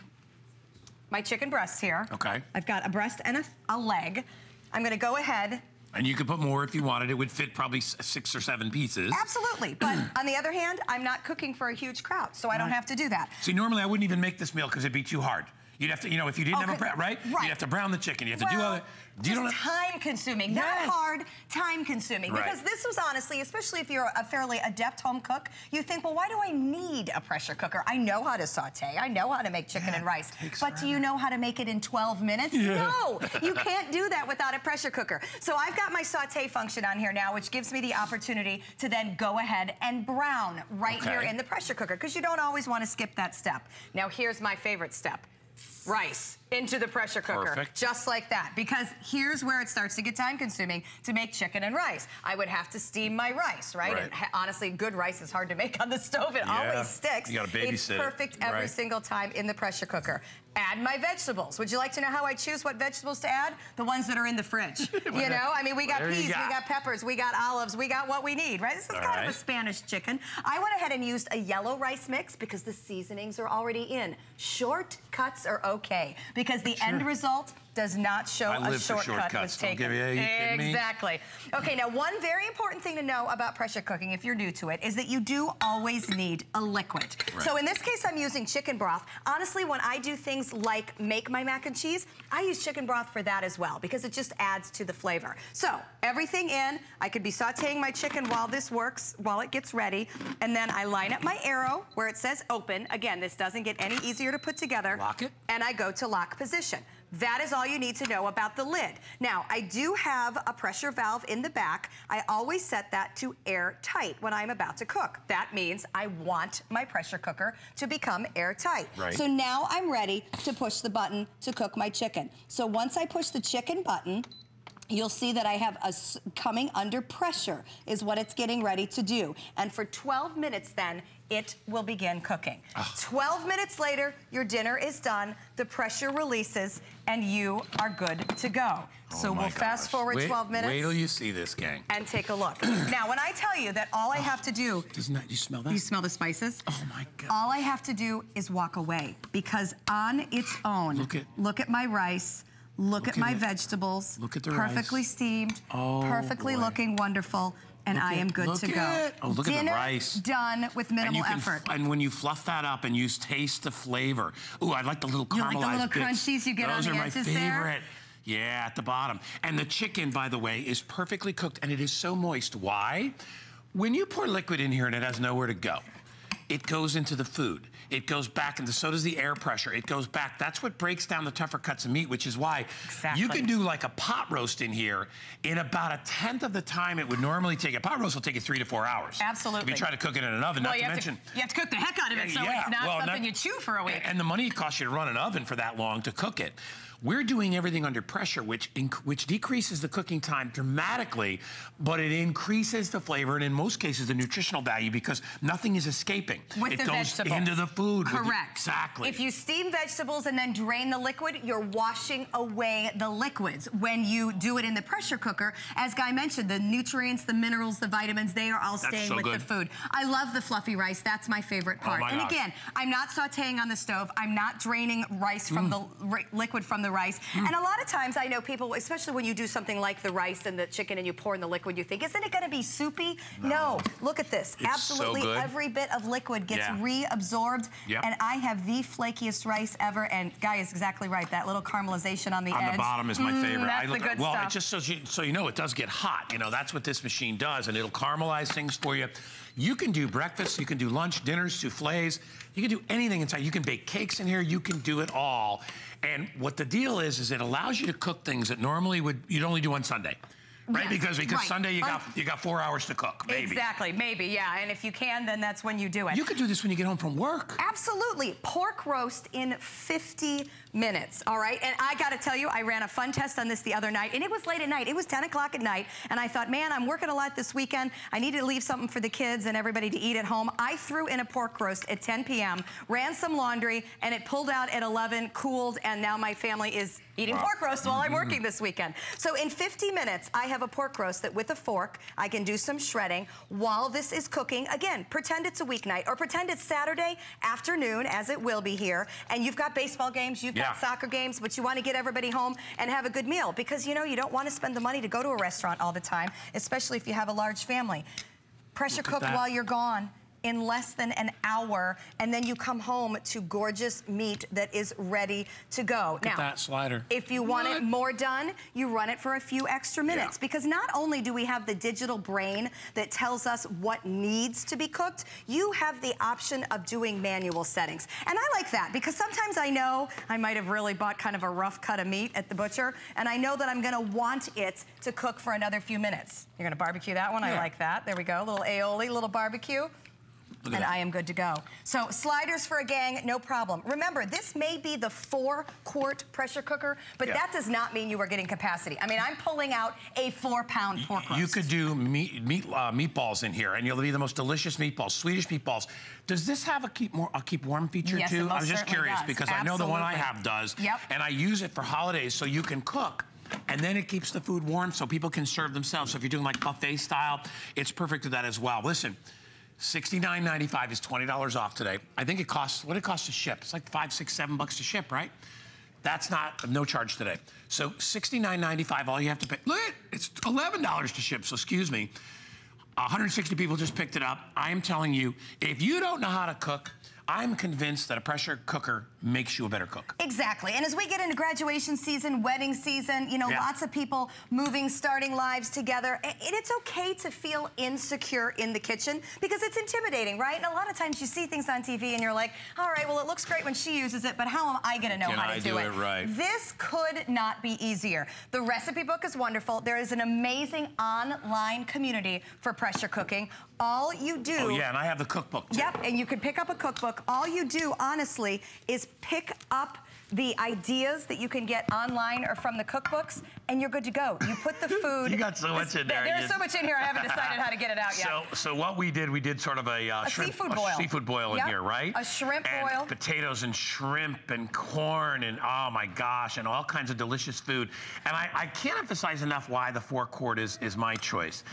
my chicken breasts here. Okay. I've got a breast and a leg. I'm gonna go ahead. And you could put more if you wanted. It would fit probably 6 or 7 pieces. Absolutely. But on the other hand, I'm not cooking for a huge crowd, so I don't have to do that. See, normally I wouldn't even make this meal because it'd be too hard. You'd have to, you know, if you didn't have a brown, right? You'd have to brown the chicken. You have to do all that. Just time-consuming, not hard, time-consuming. Because this was honestly, especially if you're a fairly adept home cook, you think, well, why do I need a pressure cooker? I know how to saute. I know how to make chicken and rice. But do you know how to make it in 12 minutes? No, you can't do that without a pressure cooker. So I've got my saute function on here now, which gives me the opportunity to then go ahead and brown right here in the pressure cooker, because you don't always want to skip that step. Now, here's my favorite step. Rice into the pressure cooker, just like that. Because here's where it starts to get time-consuming to make chicken and rice. I would have to steam my rice, right? And honestly, good rice is hard to make on the stove. It always sticks. You gotta babysit. It's perfect every single time in the pressure cooker. Add my vegetables. Would you like to know how I choose what vegetables to add? The ones that are in the fridge. You know, I mean, we got peas, we got peppers, we got olives, we got what we need, right? This is kind of a Spanish chicken. I went ahead and used a yellow rice mix because the seasonings are already in. Shortcuts are okay because the end result does not show a shortcut was taken. Exactly. Okay, now one very important thing to know about pressure cooking, if you're new to it, is that you do always need a liquid. So in this case, I'm using chicken broth. Honestly, when I do things like make my mac and cheese, I use chicken broth for that as well because it just adds to the flavor. So everything in, I could be sauteing my chicken while this works, while it gets ready, and then I line up my arrow where it says open. Again, this doesn't get any easier to put together. Lock it. And I go to lock position. That is all you need to know about the lid. Now, I do have a pressure valve in the back. I always set that to airtight when I'm about to cook. That means I want my pressure cooker to become airtight. So now I'm ready to push the button to cook my chicken. So once I push the chicken button, you'll see that I have coming under pressure is what it's getting ready to do. And for 12 minutes then, it will begin cooking. 12 minutes later, your dinner is done, the pressure releases, and you are good to go. So we'll fast forward 12 minutes. Wait till you see this, gang. And take a look. Now, when I tell you that all I have to do... Doesn't that, you smell that? You smell the spices? Oh my God. All I have to do is walk away, because on its own, look at my rice, look at my vegetables. Look at the perfectly steamed, perfectly looking wonderful, and I am good to go. Oh, look at the rice. Done with minimal effort. And when you fluff that up and you taste the flavor. Ooh, I like the little caramelized bits. You like the little crunchies you get on the edges there? Those are my favorite. Yeah, at the bottom. And the chicken, by the way, is perfectly cooked, and it is so moist. Why? When you pour liquid in here and it has nowhere to go, it goes into the food. It goes back, and so does the air pressure. It goes back. That's what breaks down the tougher cuts of meat, which is why you can do like a pot roast in here in about 1/10 of the time it would normally take. A pot roast will take you 3 to 4 hours. Absolutely. If you try to cook it in an oven, well, not to mention. You have to cook the heck out of it, so it's not something you chew for a week. And the money it costs you to run an oven for that long to cook it. We're doing everything under pressure, which decreases the cooking time dramatically, but it increases the flavor and in most cases the nutritional value because nothing is escaping. It goes into the food. Correct. Exactly. If you steam vegetables and then drain the liquid, you're washing away the liquids. When you do it in the pressure cooker, as Guy mentioned, the nutrients, the minerals, the vitamins, they are all staying with the food. I love the fluffy rice. That's my favorite part. And again, I'm not sauteing on the stove. I'm not draining rice from the liquid from the rice. And a lot of times I know people, especially when you do something like the rice and the chicken and you pour in the liquid, you think, isn't it going to be soupy? No. Look at this. It's absolutely so every bit of liquid gets reabsorbed. And I have the flakiest rice ever. And Guy is exactly right. That little caramelization on the edge. On the bottom is my favorite. That's the good stuff. Well, it just so you know, it does get hot. You know, that's what this machine does, and it'll caramelize things for you. You can do breakfast, you can do lunch, dinners, soufflés. You can do anything inside. You can bake cakes in here. You can do it all. And what the deal is it allows you to cook things that normally you'd only do on Sunday. Right, yes, because Sunday you got 4 hours to cook, maybe. Exactly, maybe, yeah. And if you can, then that's when you do it. You could do this when you get home from work. Absolutely. Pork roast in 50 minutes, all right? And I gotta tell you, I ran a fun test on this the other night, and it was late at night. It was 10 o'clock at night, and I thought, man, I'm working a lot this weekend. I need to leave something for the kids and everybody to eat at home. I threw in a pork roast at 10 p.m., ran some laundry, and it pulled out at 11, cooled, and now my family is eating pork roast while I'm working this weekend. So in 50 minutes, I have a pork roast that with a fork, I can do some shredding while this is cooking. Again, pretend it's a weeknight or pretend it's Saturday afternoon, as it will be here, and you've got baseball games, you've got soccer games, but you want to get everybody home and have a good meal because, you know, you don't want to spend the money to go to a restaurant all the time, especially if you have a large family. Pressure cook while you're gone in less than an hour, and then you come home to gorgeous meat that is ready to go. Look at that slider. If you want it more done, you run it for a few extra minutes because not only do we have the digital brain that tells us what needs to be cooked, you have the option of doing manual settings. And I like that because sometimes I know I might have really bought kind of a rough cut of meat at the butcher, and I know that I'm gonna want it to cook for another few minutes. You're gonna barbecue that one? I like that. There we go, little aioli, little barbecue. And I am good to go. So sliders for a gang, no problem. Remember, this may be the 4-quart pressure cooker, but that does not mean you are getting capacity. I mean, I'm pulling out a 4-pound pork roast. You could do meatballs in here, and you'll be the most delicious meatballs, Swedish meatballs. Does this have a keep warm feature too? I'm just curious because I know the one I have does, and I use it for holidays so you can cook. And then it keeps the food warm so people can serve themselves. So if you're doing like buffet style, it's perfect for that as well. Listen. $69.95 is $20 off today. I think it costs, what it costs to ship? It's like $5, $6, $7 to ship, right? That's not, no charge today. So $69.95, all you have to pay. Look, it's $11 to ship, so excuse me. 160 people just picked it up. I am telling you, if you don't know how to cook, I'm convinced that a pressure cooker makes you a better cook. Exactly. And as we get into graduation season, wedding season, you know, lots of people moving, starting lives together. And it's okay to feel insecure in the kitchen because it's intimidating, right? And a lot of times you see things on TV and you're like, all right, well, it looks great when she uses it, but how am I going to know how to do it? Right. This could not be easier. The recipe book is wonderful. There is an amazing online community for pressure cooking. All you do... Oh, yeah, and I have the cookbook, too. Yep, and you can pick up a cookbook. All you do, honestly, is pick up the ideas that you can get online or from the cookbooks, and you're good to go. You put the food... You got so much in there. There's so much in here, I haven't decided how to get it out yet. So what we did sort of a seafood boil in here, right? A shrimp boil. Potatoes and shrimp and corn and, oh my gosh, and all kinds of delicious food. And I can't emphasize enough why the 4-quart is my choice.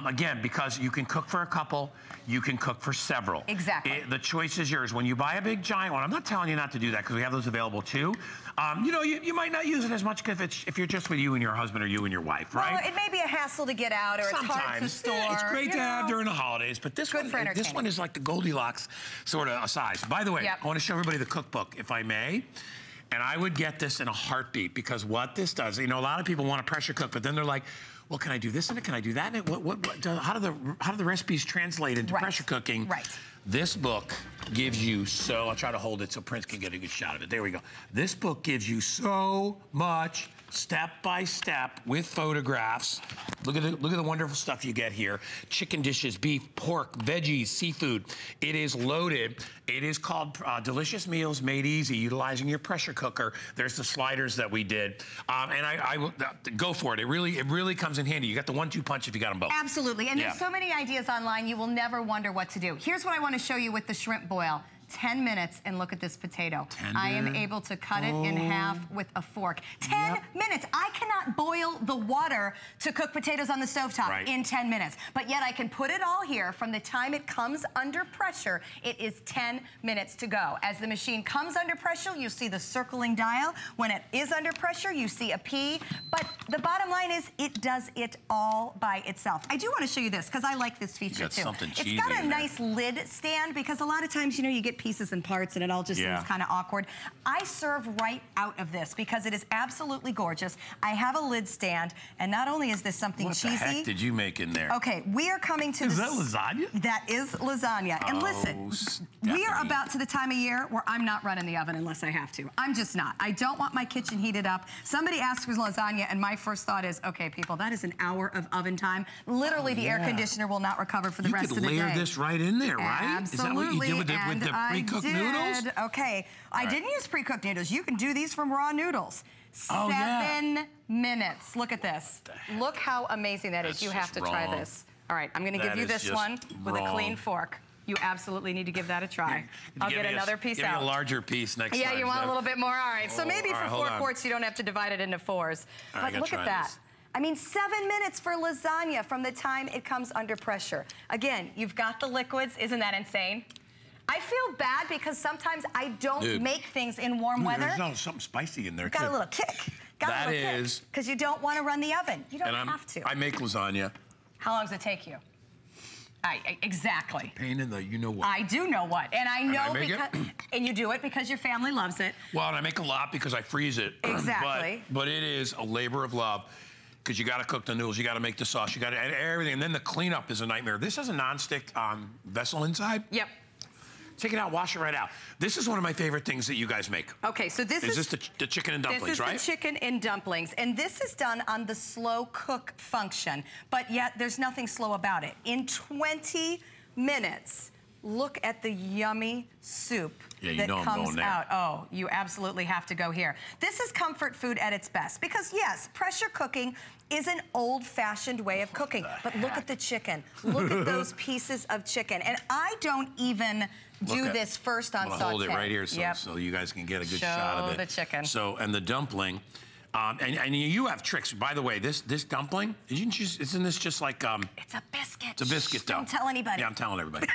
Again, because you can cook for a couple, you can cook for several. Exactly. The choice is yours. When you buy a big giant one, I'm not telling you not to do that because we have those available too. You know, you might not use it as much if you're just with you and your husband or you and your wife, right? Well, it may be a hassle to get out or sometimes. It's hard to store. Yeah, it's great to have during the holidays, but this one is like the Goldilocks sort of size. By the way, I want to show everybody the cookbook, if I may. And I would get this in a heartbeat because what this does, you know, a lot of people want to pressure cook, but then they're like, well, can I do this in it? Can I do that in it? How do the recipes translate into pressure cooking? Right. This book gives you I'll try to hold it so Prince can get a good shot of it. There we go. This book gives you so much step-by-step with photographs. Look at the wonderful stuff you get here. Chicken dishes, beef, pork, veggies, seafood. It is loaded. It is called Delicious Meals Made Easy, utilizing your pressure cooker. There's the sliders that we did. And I will go for it. It really comes in handy. You got the 1-2 punch if you got them both. Absolutely. And there's so many ideas online, you will never wonder what to do. Here's what I want to show you with the shrimp boil. 10 minutes, and look at this potato. Tender. I am able to cut it in half with a fork. 10 minutes. I cannot boil the water to cook potatoes on the stovetop in 10 minutes. But yet I can put it all here from the time it comes under pressure. It is 10 minutes to go. As the machine comes under pressure, you'll see the circling dial. When it is under pressure, you see a P. But The bottom line is it does it all by itself. I do want to show you this because I like this feature too. It's got a nice lid stand because a lot of times, you know, you get pieces and parts and it all just seems kind of awkward. I serve right out of this because it is absolutely gorgeous. I have a lid stand, and not only is this something cheesy. What the heck did you make in there? Okay, we are coming to Is that lasagna? That is lasagna. And listen, we are about to the time of year where I'm not running the oven unless I have to. I'm just not. I don't want my kitchen heated up. Somebody asks for lasagna, and my first thought is, okay, people, that is an hour of oven time. Literally, the air conditioner will not recover for the rest of the day. You could layer this right in there, right? Absolutely. Is that what you did with the pre-cooked noodles? Okay, I didn't use pre-cooked noodles. You can do these from raw noodles. 7 minutes. Look at this. Look how amazing that is. You have to try this. All right, I'm going to give you this one with a clean fork. You absolutely need to give that a try. I'll get another piece out. Give me a larger piece next time. Yeah, you want a little bit more? All right, so maybe for 4 quarts, you don't have to divide it into 4s. But look at that. I mean, 7 minutes for lasagna from the time it comes under pressure. Again, you've got the liquids. Isn't that insane? I feel bad because sometimes I don't make things in warm weather. There's something spicy in there. Got a little kick. Got a little kick. Because you don't want to run the oven. You don't have to. I make lasagna. How long does it take you? Exactly. Pain in the you-know-what. I do know what. And I know because... And you do it because your family loves it. Well, and I make a lot because I freeze it. Exactly. But it is a labor of love because you got to cook the noodles, you got to make the sauce, you got to add everything, and then the cleanup is a nightmare. This has a non-stick vessel inside. Yep. Take it out, wash it right out. This is one of my favorite things that you guys make. Okay, so this is... Is this the chicken and dumplings, right? This is the chicken and dumplings, and this is done on the slow cook function, but yet there's nothing slow about it. In 20 minutes, look at the yummy soup that comes out. Oh, you absolutely have to go here. This is comfort food at its best because, yes, pressure cooking is an old-fashioned way of cooking, but look at the chicken. Look at those pieces of chicken, and I don't even do this first on saute. I'm gonna hold it right here so you guys can get a good shot of it. Show the chicken. So, and the dumpling. And you have tricks. By the way, this dumpling, isn't this just like... It's a biscuit. It's a biscuit dough. Don't tell anybody. Yeah, I'm telling everybody.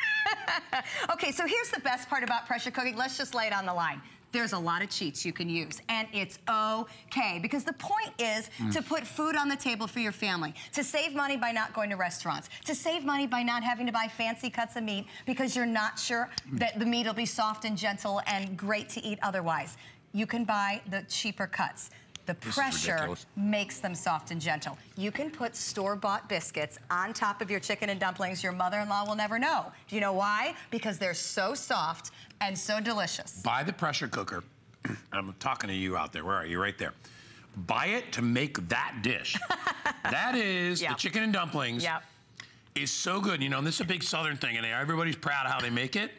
Okay, so here's the best part about pressure cooking. Let's just lay it on the line. There's a lot of cheats you can use, and it's okay, because the point is to put food on the table for your family, to save money by not going to restaurants, to save money by not having to buy fancy cuts of meat because you're not sure that the meat will be soft and gentle and great to eat otherwise. You can buy the cheaper cuts. The pressure makes them soft and gentle. You can put store-bought biscuits on top of your chicken and dumplings. Your mother-in-law will never know. Do you know why? Because they're so soft and so delicious. Buy the pressure cooker. I'm talking to you out there. Where are you? Right there. Buy it to make that dish. That is the chicken and dumplings. Yep. Is so good. You know, and this is a big Southern thing, and everybody's proud of how they make it.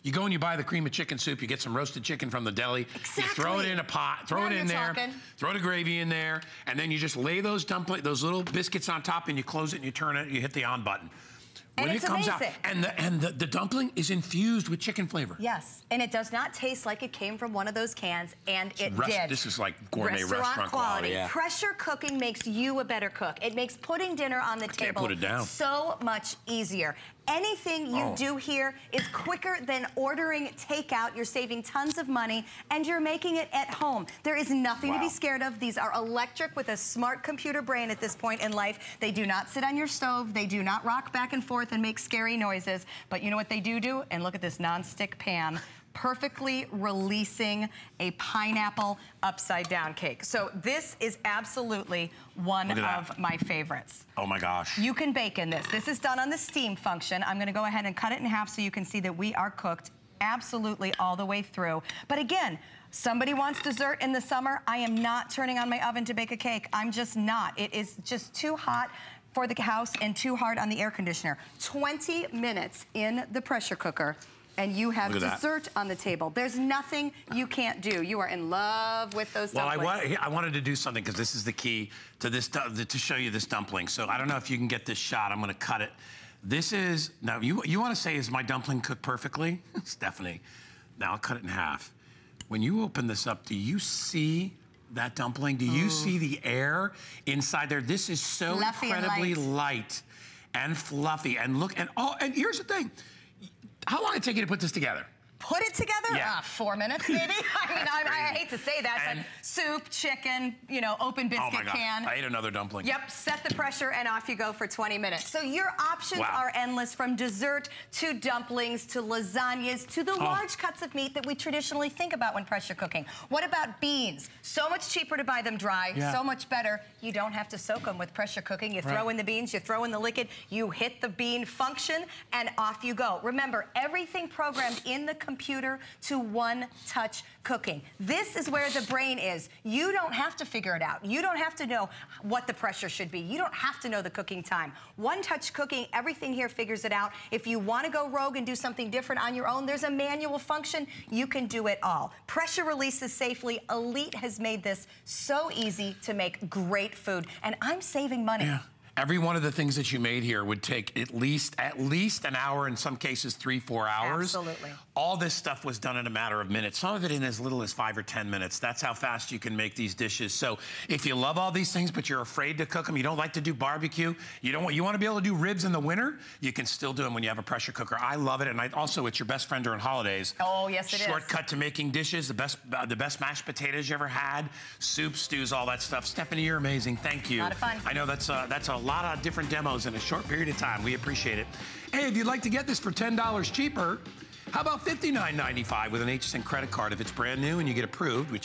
You go and you buy the cream of chicken soup, you get some roasted chicken from the deli, you throw it in a pot, throw it in there, throw the gravy in there, and then you just lay those little biscuits on top and you close it and you turn it, you hit the on button. When it comes out, and the dumpling is infused with chicken flavor. Yes, and it does not taste like it came from one of those cans, and it did. This is like gourmet restaurant quality. Yeah. Pressure cooking makes you a better cook. It makes putting dinner on the table so much easier. Anything you do here is quicker than ordering takeout. You're saving tons of money, and you're making it at home. There is nothing to be scared of. These are electric with a smart computer brain at this point in life. They do not sit on your stove. They do not rock back and forth and make scary noises. But you know what they do? And look at this nonstick pan. Perfectly releasing a pineapple upside down cake. So this is absolutely one of my favorites. Oh my gosh. You can bake in this. This is done on the steam function. I'm gonna go ahead and cut it in half so you can see that we are cooked absolutely all the way through. But again, somebody wants dessert in the summer. I am not turning on my oven to bake a cake. I'm just not. It is just too hot for the house and too hard on the air conditioner. 20 minutes in the pressure cooker, and you have dessert on the table. There's nothing you can't do. You are in love with those dumplings. Well, I wanted to do something because this is the key to this, to show you this dumpling. So I don't know if you can get this shot. I'm gonna cut it. This is, now you wanna say, is my dumpling cooked perfectly? Stephanie, now I'll cut it in half. When you open this up, do you see that dumpling? Do you see the air inside there? This is so incredibly light and fluffy. And look, and here's the thing. How long did it take you to put this together? Put it together? Yeah. 4 minutes, maybe? I mean, I hate to say that, but soup, chicken, you know, open biscuit can. I ate another dumpling. Yep, set the pressure and off you go for 20 minutes. So your options are endless, from dessert to dumplings to lasagnas to the large cuts of meat that we traditionally think about when pressure cooking. What about beans? So much cheaper to buy them dry, so much better. You don't have to soak them with pressure cooking. You throw in the beans, you throw in the liquid, you hit the bean function, and off you go. Remember, everything programmed in the computer to one-touch cooking. This is where the brain is. You don't have to figure it out. You don't have to know what the pressure should be. You don't have to know the cooking time. One-touch cooking, everything here figures it out. If you want to go rogue and do something different on your own, there's a manual function. You can do it all. Pressure releases safely. Elite has made this so easy to make great food, and I'm saving money. Yeah. Every one of the things that you made here would take at least an hour, in some cases 3-4 hours. Absolutely. All this stuff was done in a matter of minutes. Some of it in as little as 5 or 10 minutes. That's how fast you can make these dishes. So if you love all these things, but you're afraid to cook them, you don't like to do barbecue, you want to be able to do ribs in the winter, you can still do them when you have a pressure cooker. I love it, and also it's your best friend during holidays. Oh, yes, it is. Shortcut to making dishes, the best mashed potatoes you ever had, soup, stews, all that stuff. Stephanie, you're amazing. Thank you. A lot of fun. I know that's a lot of different demos in a short period of time. We appreciate it. Hey, if you'd like to get this for $10 cheaper, how about $59.95 with an HSN credit card if it's brand new and you get approved, which